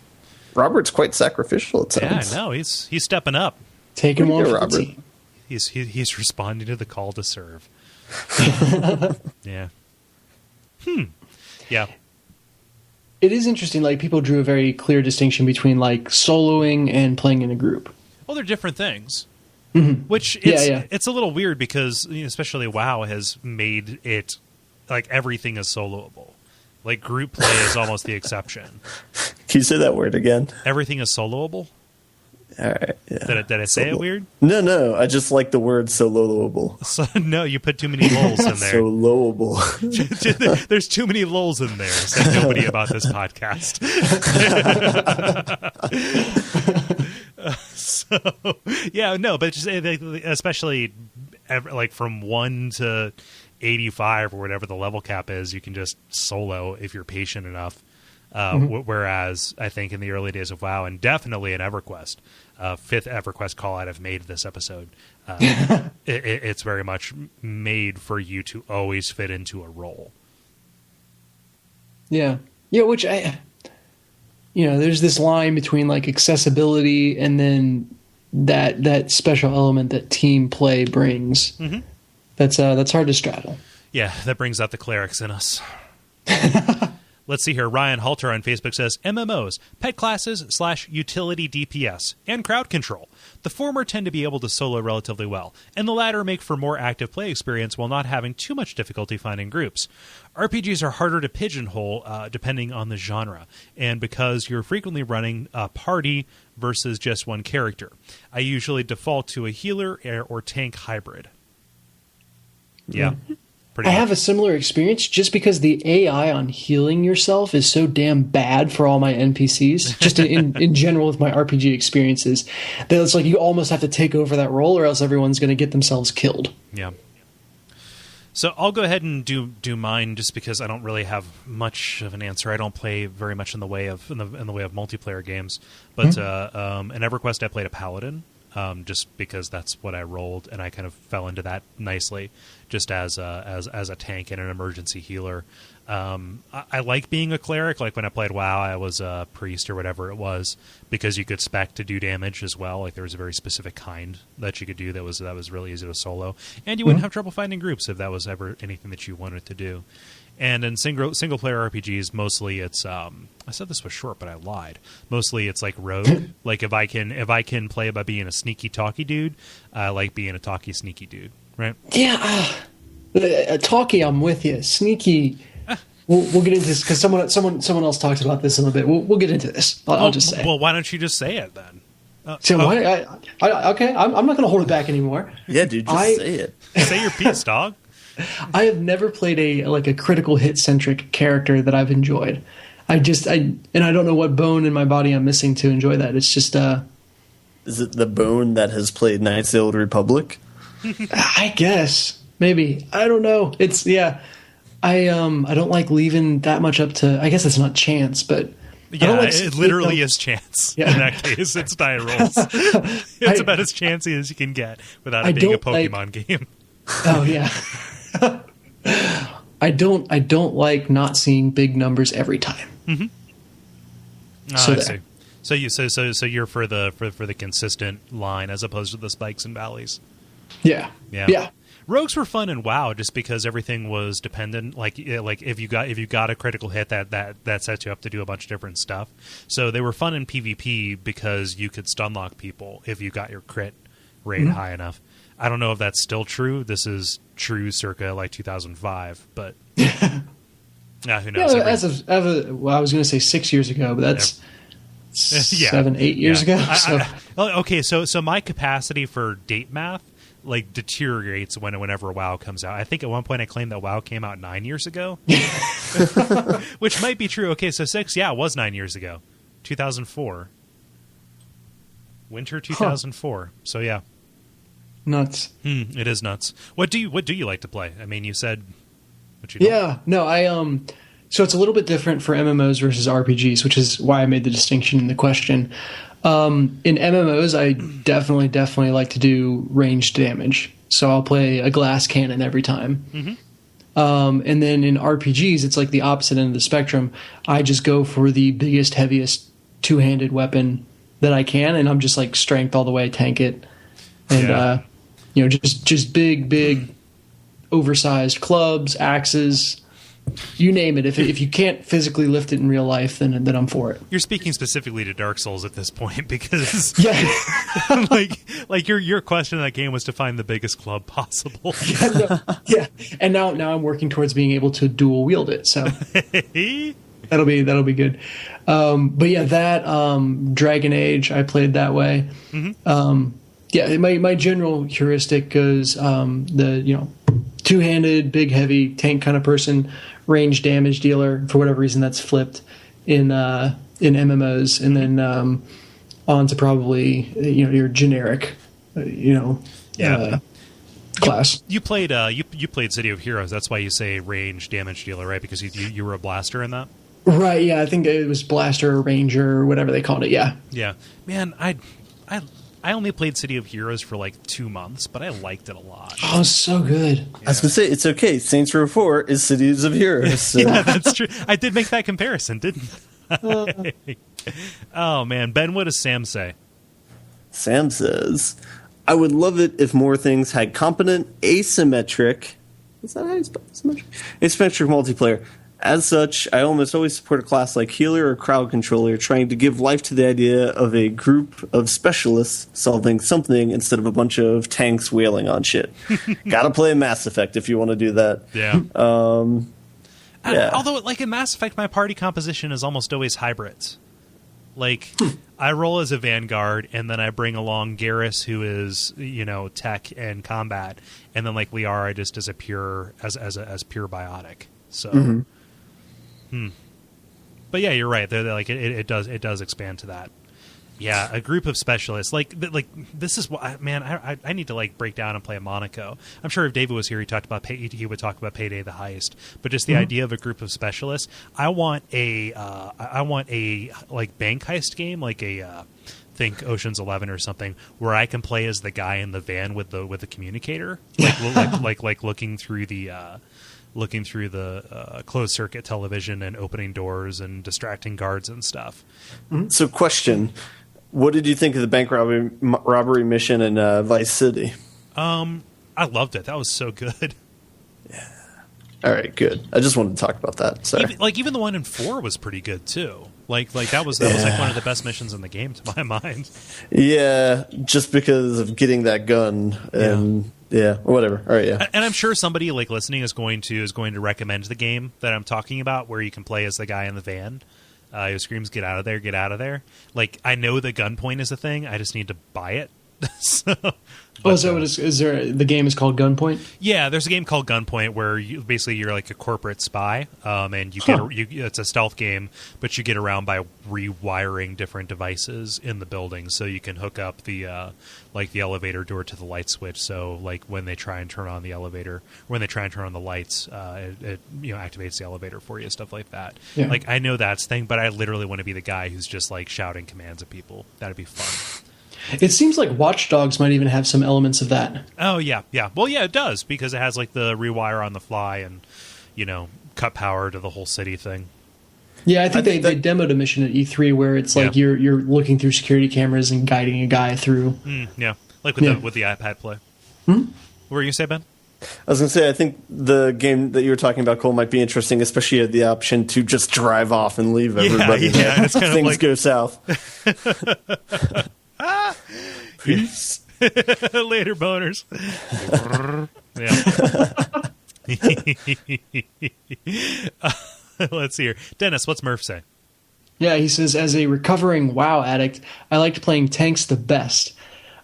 Speaker 3: Robert's quite sacrificial, it sounds.
Speaker 1: Yeah, no, he's stepping up.
Speaker 2: Taking one for
Speaker 3: Robert.
Speaker 2: the team.
Speaker 1: He's responding to the call to serve. Yeah. Yeah.
Speaker 2: It is interesting. Like, people drew a very clear distinction between like soloing and playing in a group.
Speaker 1: Well, they're different things.
Speaker 2: Mm-hmm.
Speaker 1: Which it's a little weird because especially WoW has made it like everything is soloable. Like group play is almost the exception.
Speaker 3: Can you say that word again?
Speaker 1: Everything is soloable.
Speaker 3: All right. Yeah.
Speaker 1: Did I say it weird?
Speaker 3: No. I just like the word soloable.
Speaker 1: So, no, you put too many lulls in there.
Speaker 3: Soloable.
Speaker 1: There's too many lulls in there. Said nobody about this podcast. But just especially like from 1 to 85 or whatever the level cap is, you can just solo if you're patient enough. Whereas I think in the early days of WoW, and definitely in EverQuest, 5th EverQuest call out I've made this episode, it's very much made for you to always fit into a role.
Speaker 2: Yeah, which there's this line between like accessibility and then that special element that team play brings. Mm-hmm. That's hard to straddle.
Speaker 1: Yeah, that brings out the clerics in us. Let's see here. Ryan Halter on Facebook says, MMOs, pet classes / utility DPS, and crowd control. The former tend to be able to solo relatively well, and the latter make for more active play experience while not having too much difficulty finding groups. RPGs are harder to pigeonhole depending on the genre, and because you're frequently running a party versus just one character. I usually default to a healer or tank hybrid. Yeah.
Speaker 2: I have a similar experience just because the AI on healing yourself is so damn bad for all my NPCs, just in general with my RPG experiences, that it's like you almost have to take over that role or else everyone's going to get themselves killed.
Speaker 1: Yeah. So I'll go ahead and do mine just because I don't really have much of an answer. I don't play very much in the way of multiplayer games, but in EverQuest I played a paladin. Just because that's what I rolled, and I kind of fell into that nicely, just as a tank and an emergency healer. I like being a cleric. Like when I played WoW, I was a priest or whatever it was, because you could spec to do damage as well. Like there was a very specific kind that you could do that was really easy to solo, and you wouldn't have trouble finding groups if that was ever anything that you wanted to do. And in single player RPGs, mostly it's I said this was short, but I lied. Mostly it's like rogue. Like if I can play by being a sneaky talky dude, I like being a talky sneaky dude, right?
Speaker 2: Yeah, talky, I'm with you. Sneaky. We'll get into this because someone else talks about this in a little bit. We'll get into this. I'll just say.
Speaker 1: Well, why don't you just say it then?
Speaker 2: Okay, I'm not going to hold it back anymore.
Speaker 3: Yeah, dude, just say it.
Speaker 1: Say your piece, dog.
Speaker 2: I have never played a critical hit centric character that I've enjoyed. I don't know what bone in my body I'm missing to enjoy that. It's just
Speaker 3: Is it the bone that has played Knights of the Old Republic?
Speaker 2: I guess maybe, I don't know. I don't like leaving that much up to. I guess it's not chance, but
Speaker 1: yeah, it literally is chance. Yeah. In that case, it's die rolls. It's about as chancy as you can get without it being a Pokemon game.
Speaker 2: Oh yeah. I don't like not seeing big numbers every time.
Speaker 1: Mm-hmm. Oh, I see. So you're for the consistent line as opposed to the spikes and valleys.
Speaker 2: Yeah.
Speaker 1: Rogues were fun in WoW just because everything was dependent. Like if you got a critical hit, that sets you up to do a bunch of different stuff. So they were fun in PvP because you could stun lock people if you got your crit rate high enough. I don't know if that's still true. This is true circa like 2005, but who knows?
Speaker 2: Yeah, I was going to say 6 years ago, but that's 7-8 years ago.
Speaker 1: Okay, so my capacity for date math like deteriorates whenever WoW comes out. I think at one point I claimed that WoW came out 9 years ago, which might be true. Okay, so 6, it was 9 years ago, 2004, winter 2004. So yeah.
Speaker 2: Nuts.
Speaker 1: It is nuts. What do you like to play? I mean, you said what you don't.
Speaker 2: Yeah, no, so it's a little bit different for MMOs versus RPGs, which is why I made the distinction in the question. In MMOs, I definitely like to do ranged damage. So I'll play a glass cannon every time. Mm-hmm. And then in RPGs, it's like the opposite end of the spectrum. I just go for the biggest, heaviest two-handed weapon that I can, and I'm just like strength all the way, tank it. And just big, oversized clubs, axes, you name it. If you can't physically lift it in real life, then I'm for it.
Speaker 1: You're speaking specifically to Dark Souls at this point because like your question in that game was to find the biggest club possible.
Speaker 2: And now I'm working towards being able to dual wield it. So that'll be good. But yeah, that Dragon Age I played that way. Mm-hmm. My general heuristic goes the two-handed, big, heavy tank kind of person, range damage dealer. For whatever reason, that's flipped in MMOs, and then on to probably your generic class.
Speaker 1: You played you played City of Heroes. That's why you say range damage dealer, right? Because you were a blaster in that.
Speaker 2: Right. Yeah, I think it was blaster or ranger or whatever they called it. Yeah.
Speaker 1: Yeah. Man, I only played City of Heroes for like 2 months, but I liked it a lot.
Speaker 2: Oh, so good.
Speaker 3: Yeah. I was going to say, it's okay. Saints Row 4 is Cities of Heroes. So.
Speaker 1: Yeah, that's true. I did make that comparison, didn't I? Oh, man. Ben, what does Sam say?
Speaker 3: Sam says, I would love it if more things had competent asymmetric... Is that how you spell asymmetric? Asymmetric multiplayer. As such, I almost always support a class like healer or crowd controller, trying to give life to the idea of a group of specialists solving something instead of a bunch of tanks wailing on shit. Gotta play Mass Effect if you want to do that.
Speaker 1: Yeah.
Speaker 3: Yeah.
Speaker 1: Although, like in Mass Effect, my party composition is almost always hybrids. Like, I roll as a Vanguard, and then I bring along Garrus, who is, tech and combat, and then like Liara just as a pure pure biotic. So. Mm-hmm. But yeah, you're right. Like it does expand to that. Yeah, a group of specialists. Like this is what man. I need to like break down and play a Monaco. I'm sure if David was here, he would talk about Payday the Heist. But just the idea of a group of specialists. I want a like bank heist game, like think Ocean's 11 or something, where I can play as the guy in the van with the communicator, like looking through the closed circuit television and opening doors and distracting guards and stuff.
Speaker 3: So, question: what did you think of the bank robbery mission in Vice City?
Speaker 1: I loved it. That was so good.
Speaker 3: Yeah. All right, good. I just wanted to talk about that. Sorry.
Speaker 1: Even the one in 4 was pretty good too. Like that was like one of the best missions in the game to my mind.
Speaker 3: Yeah, just because of getting that gun and whatever. All right, yeah.
Speaker 1: And I'm sure somebody like listening is going to recommend the game that I'm talking about, where you can play as the guy in the van who screams, "Get out of there! Get out of there!" Like, I know the gunpoint is a thing. I just need to buy it. So,
Speaker 2: is that what is there? The game is called Gunpoint.
Speaker 1: Yeah, there's a game called Gunpoint where you're like a corporate spy, and it's a stealth game, but you get around by rewiring different devices in the building, so you can hook up the elevator door to the light switch. So like when they try and turn on the elevator, when they try and turn on the lights, it activates the elevator for you, stuff like that.
Speaker 2: Yeah.
Speaker 1: Like, I know that's thing, but I literally want to be the guy who's just like shouting commands at people. That'd be fun.
Speaker 2: It seems like Watch Dogs might even have some elements of that.
Speaker 1: Oh, yeah. Well, yeah, it does, because it has like the rewire on the fly and, cut power to the whole city thing.
Speaker 2: Yeah, I think they demoed a mission at E3 where it's like you're looking through security cameras and guiding a guy through.
Speaker 1: Yeah, like with the iPad Play. What were you going to say, Ben?
Speaker 3: I was going to say, I think the game that you were talking about, Cole, might be interesting, especially at the option to just drive off and leave everybody.
Speaker 1: Yeah, it's kind
Speaker 3: things
Speaker 1: of like...
Speaker 3: go south.
Speaker 1: Peace. Later, boners. Let's see here. Dennis, what's Murph say?
Speaker 2: Yeah, he says, as a recovering WoW addict, I liked playing tanks the best.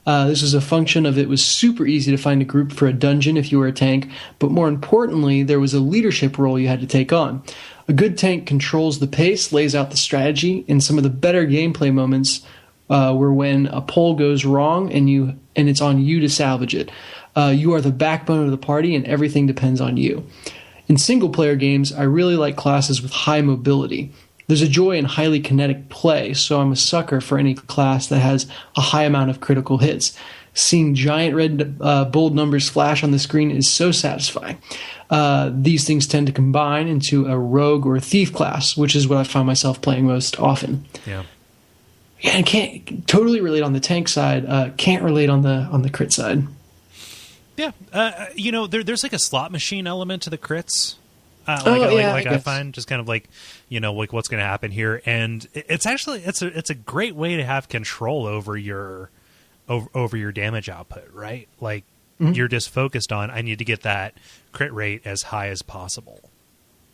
Speaker 2: This was a function of it was super easy to find a group for a dungeon if you were a tank, but more importantly, there was a leadership role you had to take on. A good tank controls the pace, lays out the strategy, and some of the better gameplay moments were when a poll goes wrong and it's on you to salvage it. You are the backbone of the party and everything depends on you. In single-player games, I really like classes with high mobility. There's a joy in highly kinetic play, so I'm a sucker for any class that has a high amount of critical hits. Seeing giant red bold numbers flash on the screen is so satisfying. These things tend to combine into a rogue or thief class, which is what I find myself playing most often.
Speaker 1: Yeah.
Speaker 2: Yeah, and can't totally relate on the tank side. Can't relate on the crit side.
Speaker 1: Yeah, there's like a slot machine element to the crits. I find just kind of like, like what's going to happen here, and it's actually it's a great way to have control over your damage output, right? Like you're just focused on, I need to get that crit rate as high as possible.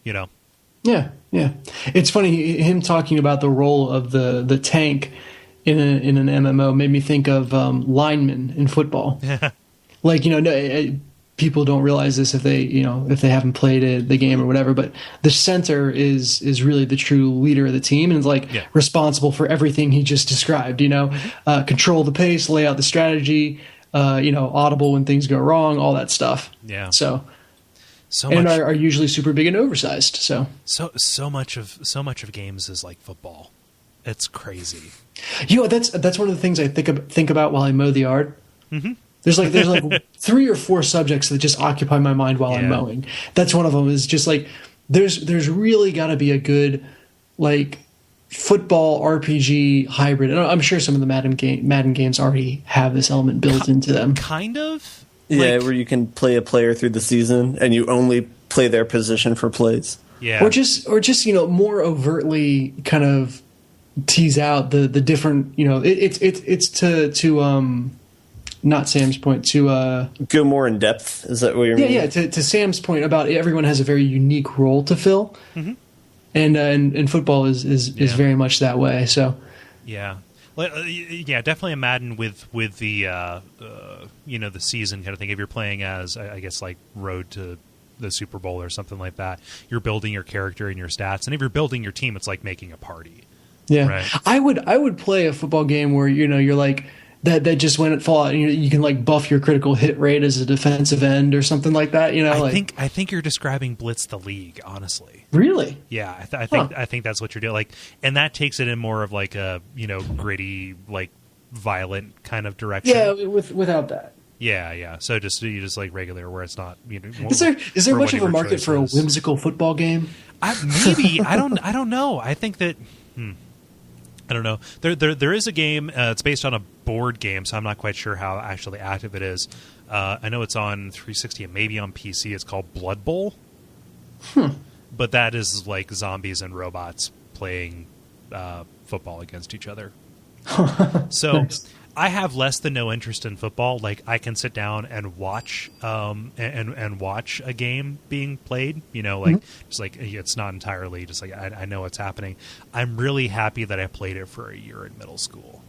Speaker 2: Yeah. It's funny, him talking about the role of the tank in an MMO made me think of linemen in football. Like, people don't realize this if they haven't played the game or whatever, but the center is really the true leader of the team and is responsible for everything he just described. Control the pace, lay out the strategy, audible when things go wrong, all that stuff.
Speaker 1: Yeah.
Speaker 2: So are usually super big and oversized. So
Speaker 1: much of games is like football. It's crazy.
Speaker 2: That's one of the things I think about while I mow the yard. Mm-hmm. There's like 3 or 4 subjects that just occupy my mind while I'm mowing. That's one of them. Is just like there's really got to be a good like football RPG hybrid. And I'm sure some of the Madden games already have this element built into them.
Speaker 1: Kind of.
Speaker 3: Yeah, where you can play a player through the season and you only play their position for plays.
Speaker 1: Yeah.
Speaker 2: Or just more overtly kind of tease out the different, it's to not Sam's point, to
Speaker 3: go more in depth. Is that what you mean?
Speaker 2: Yeah. To Sam's point about everyone has a very unique role to fill, and football is very much that way. So
Speaker 1: yeah, definitely a Madden with the the season kind of thing. If you're playing as I guess like Road to the Super Bowl or something like that, you're building your character and your stats, and if you're building your team, it's like making a party.
Speaker 2: Yeah,
Speaker 1: right? I
Speaker 2: would play a football game where you're like. That just went at Fallout, you can like buff your critical hit rate as a defensive end or something like that.
Speaker 1: I think you're describing Blitz the League, honestly.
Speaker 2: Really?
Speaker 1: Yeah, I think that's what you're doing. Like, and that takes it in more of like a gritty, like violent kind of direction.
Speaker 2: Yeah, without that.
Speaker 1: Yeah. So you just like regular, where it's not.
Speaker 2: Is there much of a market for a whimsical football game?
Speaker 1: Maybe I don't know. I think that I don't know. There is a game. It's based on a board game, so I'm not quite sure how actually active it is. I know it's on 360 and maybe on PC. It's called Blood Bowl. But that is like zombies and robots playing football against each other. So nice. I have less than no interest in football. Like I can sit down and watch and watch a game being played. Just like it's not entirely just like I know what's happening. I'm really happy that I played it for a year in middle school.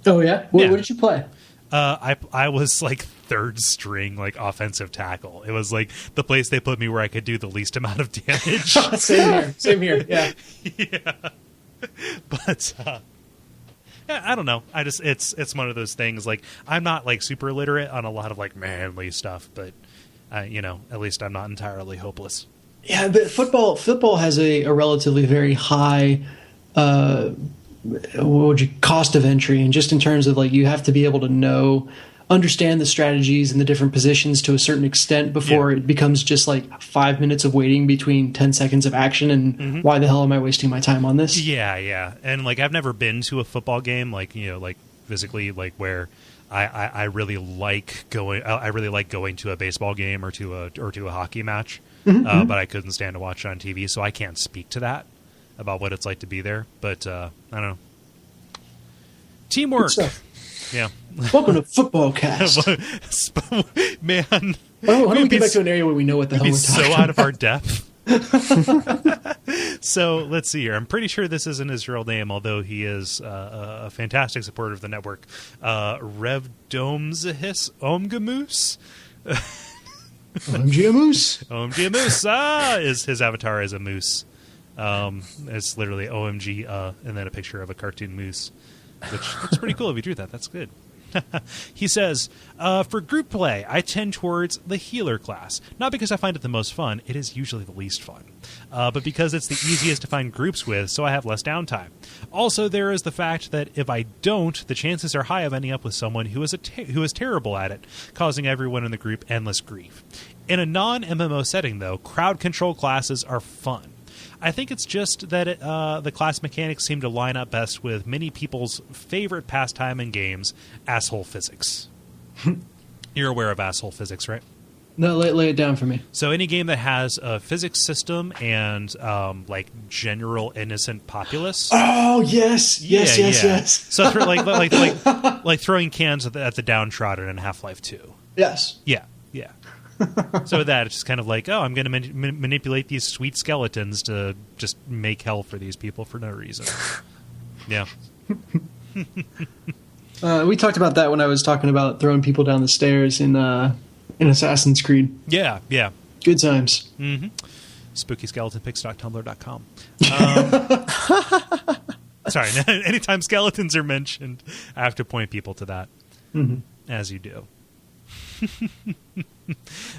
Speaker 2: Oh yeah, what did you play?
Speaker 1: I was like third string, like offensive tackle. It was like the place they put me where I could do the least amount of damage.
Speaker 2: Same here. Yeah.
Speaker 1: Yeah. But I don't know. It's one of those things. Like I'm not like super literate on a lot of like manly stuff, but at least I'm not entirely hopeless.
Speaker 2: Yeah, but football has a relatively very high cost of entry, and just in terms of like you have to be able to understand the strategies and the different positions to a certain extent before it becomes just like 5 minutes of waiting between 10 seconds of action and why the hell am I wasting my time on this?
Speaker 1: Yeah. And like I've never been to a football game like physically like where I really like going to a baseball game or to a hockey match. But I couldn't stand to watch it on TV, so I can't speak to that about what it's like to be there. But I don't know. Teamwork. Yeah.
Speaker 2: Welcome to Football Cast.
Speaker 1: Man.
Speaker 2: Why don't we get back to an area where we know what the hell we're talking
Speaker 1: so out of our depth. So let's see here. I'm pretty sure this isn't his real name, although he is a fantastic supporter of the network. Rev Domzahis Omgamoose.
Speaker 2: OMG a moose.
Speaker 1: OMG a moose. Is his avatar as a moose. It's literally OMG and then a picture of a cartoon moose, which looks pretty cool if you drew that. That's good. He says, for group play, I tend towards the healer class. Not because I find it the most fun. It is usually the least fun. But because it's the easiest to find groups with, so I have less downtime. Also, there is the fact that if I don't, the chances are high of ending up with someone who is terrible at it, causing everyone in the group endless grief. In a non-MMO setting, though, crowd control classes are fun. I think it's just that the class mechanics seem to line up best with many people's favorite pastime in games, asshole physics. You're aware of asshole physics, right?
Speaker 2: No, lay it down for me.
Speaker 1: So any game that has a physics system and like general innocent populace.
Speaker 2: Oh yes.
Speaker 1: So like throwing cans at the downtrodden in Half-Life 2.
Speaker 2: Yes.
Speaker 1: Yeah. So with that, it's just kind of like, I'm going to manipulate these sweet skeletons to just make hell for these people for no reason. Yeah.
Speaker 2: We talked about that when I was talking about throwing people down the stairs in Assassin's Creed.
Speaker 1: Yeah.
Speaker 2: Good times.
Speaker 1: Mm-hmm. SpookySkeletonPics.tumblr.com. Sorry, anytime skeletons are mentioned, I have to point people to that, as you do.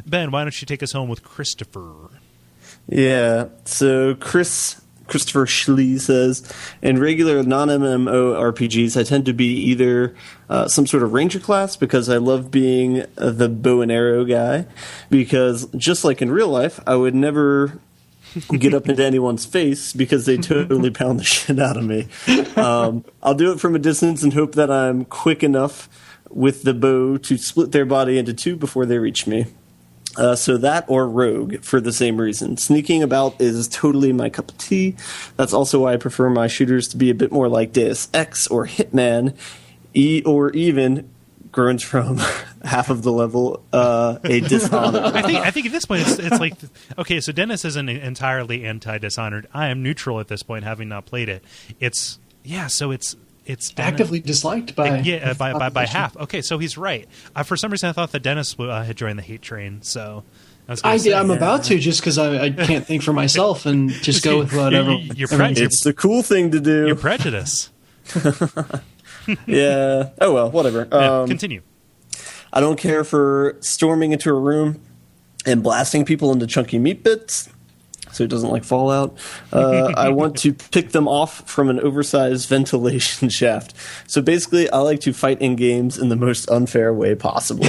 Speaker 1: Ben, why don't you take us home with Christopher?
Speaker 3: Yeah, so Christopher Schley says, in regular non-MMO RPGs, I tend to be either some sort of ranger class because I love being the bow and arrow guy, because just like in real life, I would never get up into anyone's face because they totally pound the shit out of me. I'll do it from a distance and hope that I'm quick enough with the bow to split their body into two before they reach me. So that or rogue for the same reason. Sneaking about is totally my cup of tea. That's also why I prefer my shooters to be a bit more like Deus Ex or Hitman, or even groans from half of the level, a Dishonored.
Speaker 1: I think at this point it's like, okay, so Dennis isn't entirely anti-Dishonored. I am neutral at this point, having not played it. It's
Speaker 2: actively disliked by
Speaker 1: half. Okay, so he's right. For some reason, I thought that Dennis had joined the hate train. So
Speaker 2: I'm about to, just because I can't think for myself and just go with whatever.
Speaker 3: It's the cool thing to do.
Speaker 1: Your prejudice.
Speaker 3: Yeah. Oh well, whatever.
Speaker 1: Continue.
Speaker 3: I don't care for storming into a room and blasting people into chunky meat bits. So he doesn't like Fallout. I want to pick them off from an oversized ventilation shaft. So basically, I like to fight in games in the most unfair way possible.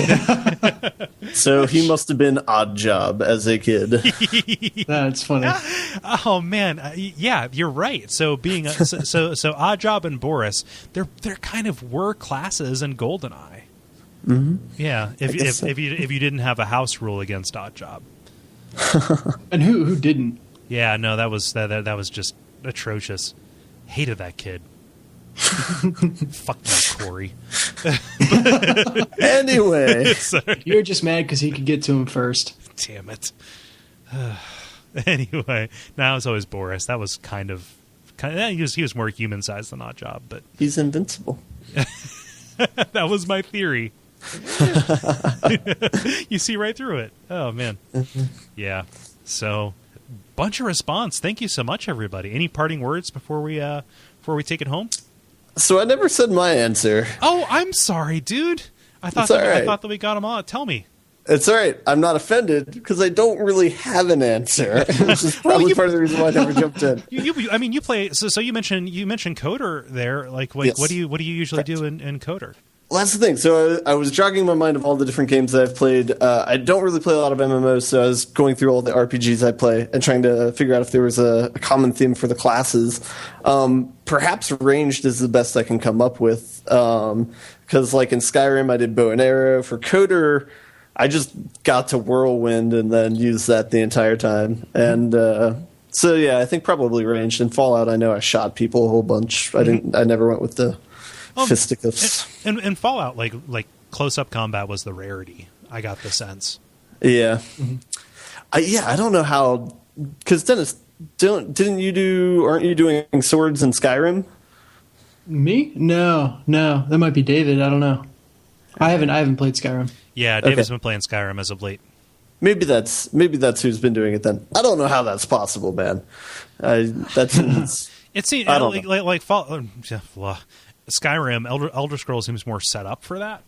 Speaker 3: So he must have been Odd Job as a kid.
Speaker 2: That's funny.
Speaker 1: Oh man, yeah, you're right. So being so Odd Job and Boris, they're kind of were classes in GoldenEye.
Speaker 3: Mm-hmm.
Speaker 1: Yeah, if you didn't have a house rule against Odd Job.
Speaker 2: And who didn't?
Speaker 1: Yeah, no, that was just atrocious. Hated that kid. Fuck you, Corey.
Speaker 3: Anyway,
Speaker 1: Sorry.
Speaker 2: You're just mad because he could get to him first.
Speaker 1: Damn it. Anyway, now it's always Boris. That was kind of he was more human sized than Odd Job, but
Speaker 3: he's invincible.
Speaker 1: that was my theory. You see right through it. Oh man. Yeah. So bunch of response. Thank you so much, everybody. Any parting words before we take it home?
Speaker 3: So I never said my answer.
Speaker 1: Oh, I'm sorry, dude. I thought that we got them all. Tell me.
Speaker 3: It's all right. I'm not offended because I don't really have an answer. Which is probably part of the reason why I never jumped in.
Speaker 1: You play. So you mentioned Coder there. Like
Speaker 3: Yes.
Speaker 1: what do you usually do in Coder?
Speaker 3: Well, that's the thing. So I was jogging my mind of all the different games that I've played. I don't really play a lot of MMOs, so I was going through all the RPGs I play and trying to figure out if there was a common theme for the classes. Perhaps ranged is the best I can come up with. Because like in Skyrim, I did bow and arrow. For Coder, I just got to whirlwind and then used that the entire time. And so yeah, I think probably ranged. In Fallout, I know I shot people a whole bunch. I never went with the fisticuffs.
Speaker 1: And Fallout, like close up combat was the rarity. I got the sense.
Speaker 3: Yeah, I don't know how. Because Dennis, aren't you doing swords in Skyrim?
Speaker 2: Me? No. That might be David. I don't know. I haven't played Skyrim.
Speaker 1: Yeah, David's been playing Skyrim as of late.
Speaker 3: Maybe that's who's been doing it then. I don't know how that's possible, man.
Speaker 1: It seems like Skyrim, Elder Scrolls seems more set up for that.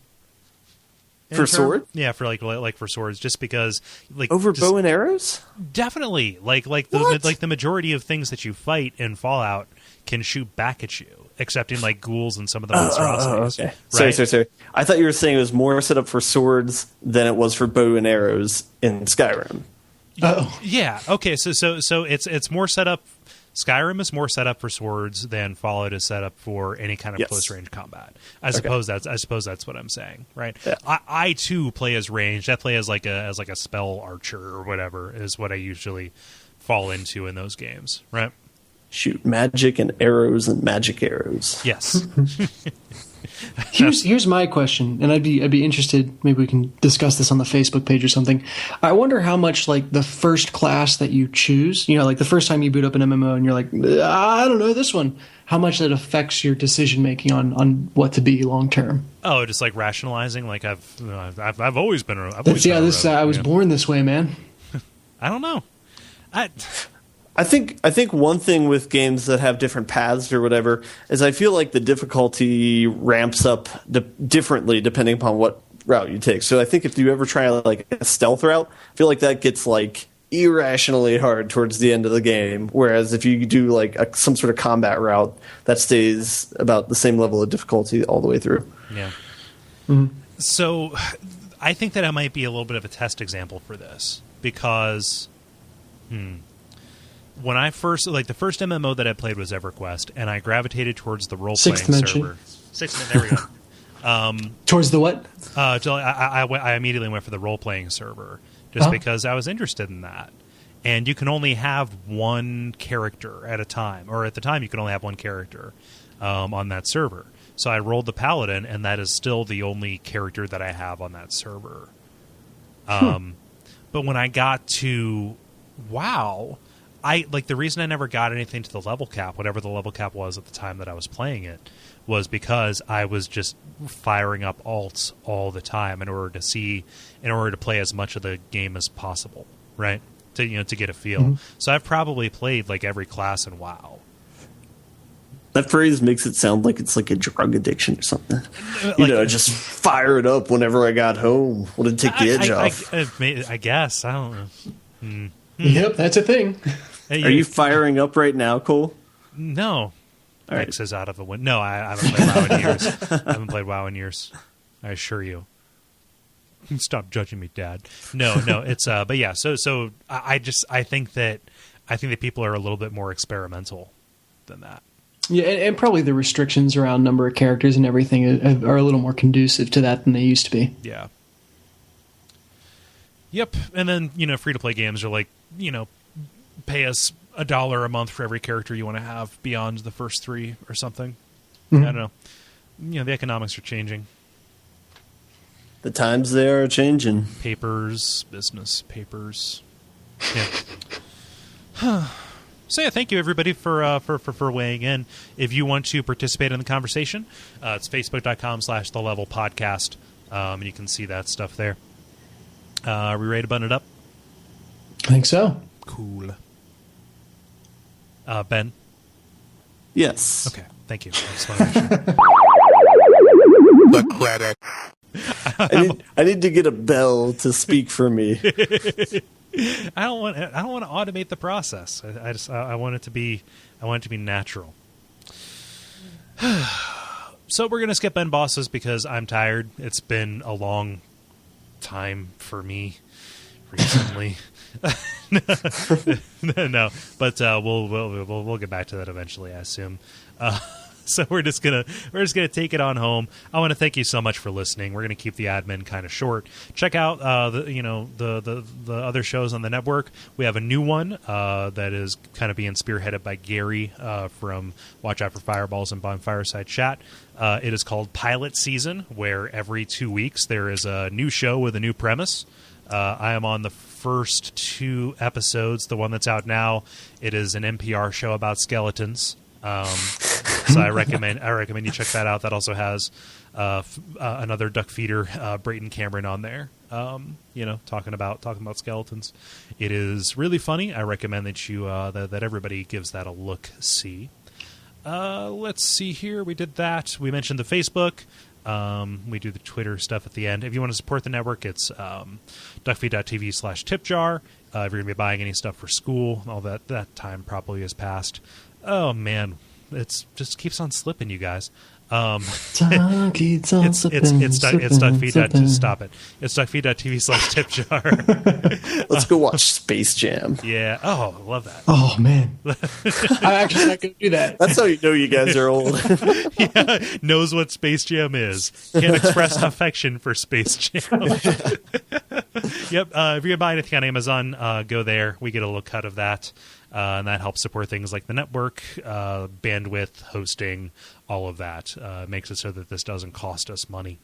Speaker 3: For sword?
Speaker 1: Yeah, for like for swords, just because
Speaker 3: over bow and arrows.
Speaker 1: Definitely, like the majority of things that you fight in Fallout can shoot back at you, except in like ghouls and some of the monstrosities.
Speaker 3: Okay.
Speaker 1: Right?
Speaker 3: Sorry. I thought you were saying it was more set up for swords than it was for bow and arrows in Skyrim.
Speaker 2: Oh,
Speaker 1: yeah. Okay. So it's more set up. Skyrim is more set up for swords than Fallout is set up for any kind of close range combat. I suppose that's what I'm saying, right?
Speaker 3: Yeah.
Speaker 1: I too play as ranged. I play as like a spell archer or whatever is what I usually fall into in those games, right?
Speaker 3: Shoot magic and arrows and magic arrows.
Speaker 1: Yes.
Speaker 2: Here's my question, and I'd be interested. Maybe we can discuss this on the Facebook page or something. I wonder how much like the first class that you choose, like the first time you boot up an MMO, and you're like, I don't know this one. How much that affects your decision making on what to be long term?
Speaker 1: Oh, just like rationalizing, like I've always been. I
Speaker 2: was born this way, man.
Speaker 1: I don't know.
Speaker 3: I think one thing with games that have different paths or whatever is I feel like the difficulty ramps up differently depending upon what route you take. So I think if you ever try like a stealth route, I feel like that gets like irrationally hard towards the end of the game. Whereas if you do like some sort of combat route, that stays about the same level of difficulty all the way through.
Speaker 1: Yeah.
Speaker 2: Mm-hmm.
Speaker 1: So I think that I might be a little bit of a test example for this because when I first, the first MMO that I played was EverQuest, and I gravitated towards the role-playing server. There we go.
Speaker 2: Towards the what?
Speaker 1: So I immediately went for the role-playing server, just because I was interested in that. And you can only have one character at a time, or at the time you could only have one character on that server. So I rolled the Paladin, and that is still the only character that I have on that server. But when I got to WoW, the reason I never got anything to the level cap, whatever the level cap was at the time that I was playing it, was because I was just firing up alts all the time in order to play as much of the game as possible, right? To get a feel. Mm-hmm. So I've probably played like every class in WoW.
Speaker 3: That phrase makes it sound like it's like a drug addiction or something. Just fire it up whenever I got home. What did take the edge off?
Speaker 1: I guess. I don't know.
Speaker 2: Yep, that's a thing.
Speaker 1: Hey,
Speaker 3: Are you firing up right now, Cole?
Speaker 1: No.
Speaker 3: All right.
Speaker 1: X is out of a win. No, I haven't played WoW in years. I haven't played WoW in years. I assure you. Stop judging me, Dad. No, it's but yeah. So I think that people are a little bit more experimental than that.
Speaker 2: Yeah, and probably the restrictions around number of characters and everything are a little more conducive to that than they used to be.
Speaker 1: Yeah. Yep, and then free to play games are like pay us $1 a month for every character you want to have beyond the first 3 or something.
Speaker 2: Mm-hmm.
Speaker 1: I don't know. The economics are changing.
Speaker 3: The times they are changing.
Speaker 1: Papers, business papers. Yeah. So yeah, thank you everybody for weighing in. If you want to participate in the conversation, it's facebook.com/thelevelpodcast, and you can see that stuff there. Are we ready to button it up?
Speaker 2: I think so.
Speaker 1: Cool. Ben?
Speaker 3: Yes.
Speaker 1: Okay, thank you. I just want to make sure.
Speaker 4: The credits.
Speaker 3: I need to get a bell to speak for me.
Speaker 1: I don't want to automate the process. I want it to be natural. So we're gonna skip Ben Bosses because I'm tired. It's been a long time for me recently. No, but we'll get back to that eventually, I assume. So we're just gonna take it on home. I want to thank you so much for listening. We're gonna keep the admin kind of short. Check out the other shows on the network. We have a new one that is kind of being spearheaded by Gary from Watch Out for Fireballs and Bonfireside Chat. It is called Pilot Season, where every 2 weeks there is a new show with a new premise. I am on the first 2 episodes. The one that's out now, it is an NPR show about skeletons. So I recommend you check that out. That also has another duck feeder, Brayton Cameron, on there. Talking about skeletons. It is really funny. I recommend that you that everybody gives that a look. See. Let's see here. We did that. We mentioned the Facebook. We do the Twitter stuff at the end. If you want to support the network, it's Duckfeed.tv/tipjar. If you're going to be buying any stuff for school, all that time probably has passed. Oh man, it's just keeps on slipping, you guys. It's Duckfeed. Stop it. It's Duckfeed.tv/tipjar.
Speaker 3: Let's go watch Space Jam.
Speaker 1: Yeah. Oh, I love that.
Speaker 2: Oh man, I'm actually not going to do that.
Speaker 3: That's how you know you guys are old.
Speaker 1: Yeah, knows what Space Jam is. Can't express affection for Space Jam. Yep. If you're gonna buy anything on Amazon, go there. We get a little cut of that. And that helps support things like the network, bandwidth, hosting, all of that. Makes it so that this doesn't cost us money.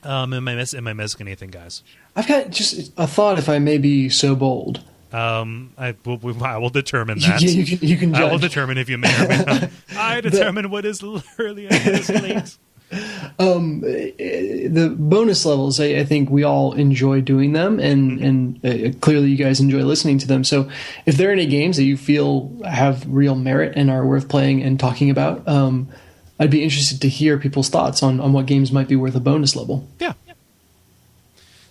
Speaker 1: Am I missing anything, guys?
Speaker 2: I've got just a thought, if I may be so bold.
Speaker 1: I will determine that.
Speaker 2: You can judge.
Speaker 1: I will determine if you may or may not. I determine what is early and what is late.
Speaker 2: The bonus levels, I think we all enjoy doing them, and clearly you guys enjoy listening to them. So if there are any games that you feel have real merit and are worth playing and talking about, I'd be interested to hear people's thoughts on what games might be worth a bonus level.
Speaker 1: Yeah.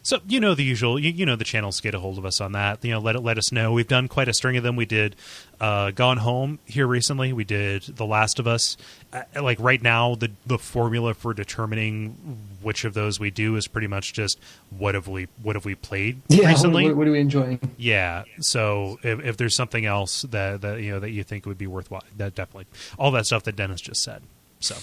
Speaker 1: So the usual, the channels get a hold of us on that. Let us know. We've done quite a string of them. We did Gone Home here recently. We did The Last of Us. Like right now, the formula for determining which of those we do is pretty much just what have we played recently.
Speaker 2: What are we enjoying?
Speaker 1: Yeah. So if there's something else that you think would be worthwhile, that definitely all that stuff that Dennis just said. So.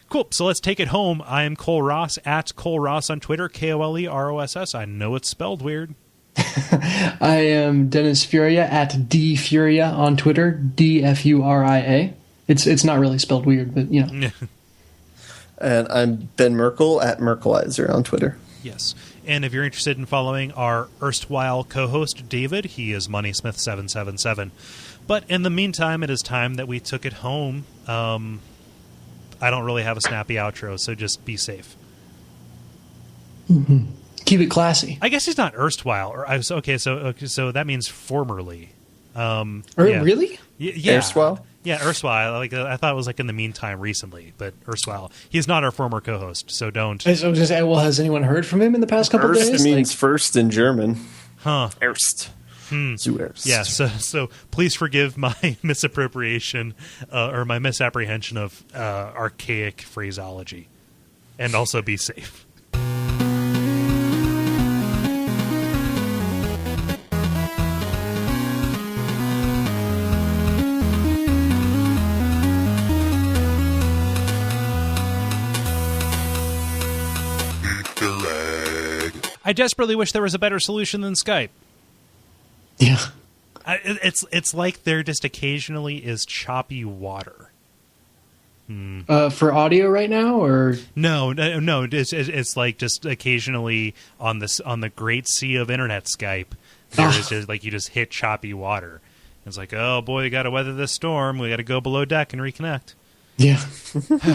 Speaker 1: Cool. So let's take it home. I am Kole Ross at Kole Ross on Twitter, KoleRoss. I know it's spelled weird.
Speaker 2: I am Dennis Furia at DFuria on Twitter, DFuria. It's not really spelled weird, but
Speaker 3: And I'm Ben Merkel at Merkelizer on Twitter.
Speaker 1: Yes. And if you're interested in following our erstwhile co-host, David, he is MoneySmith777. But in the meantime, it is time that we took it home. I don't really have a snappy outro, so just be safe.
Speaker 2: Mm-hmm. Keep it classy.
Speaker 1: I guess he's not erstwhile. So that means formerly.
Speaker 2: Really?
Speaker 1: Yeah.
Speaker 3: Erstwhile?
Speaker 1: Yeah, erstwhile. Like I thought it was like in the meantime recently, but erstwhile. He's not our former co-host, so don't.
Speaker 2: I was going to say, well, has anyone heard from him in the past couple
Speaker 3: Erst
Speaker 2: days?
Speaker 3: means first in German.
Speaker 1: Huh.
Speaker 3: Erst. Zuerst.
Speaker 1: Yeah, so please forgive my misappropriation or my misapprehension of archaic phraseology, and also be safe. I desperately wish there was a better solution than Skype.
Speaker 2: Yeah.
Speaker 1: It's like there just occasionally is choppy water.
Speaker 2: For audio right now, or
Speaker 1: No. It's like just occasionally on the great sea of internet Skype, there is just like you just hit choppy water. It's like, oh boy, we got to weather this storm. We got to go below deck and reconnect.
Speaker 2: yeah,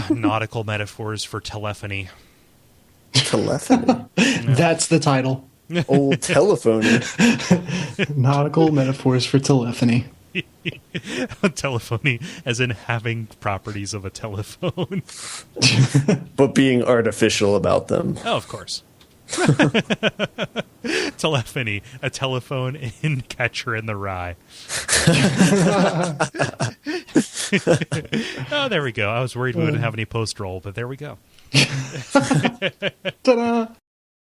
Speaker 1: Nautical metaphors for telephony.
Speaker 3: Telephony.
Speaker 2: that's the title.
Speaker 3: Old telephony.
Speaker 2: Nautical metaphors for telephony.
Speaker 1: Telephony, as in having properties of a telephone.
Speaker 3: But being artificial about them.
Speaker 1: Oh, of course. Telephony, a telephone in Catcher in the Rye. Oh, there we go. I was worried we wouldn't have any post roll, but there we go.
Speaker 2: Ta-da!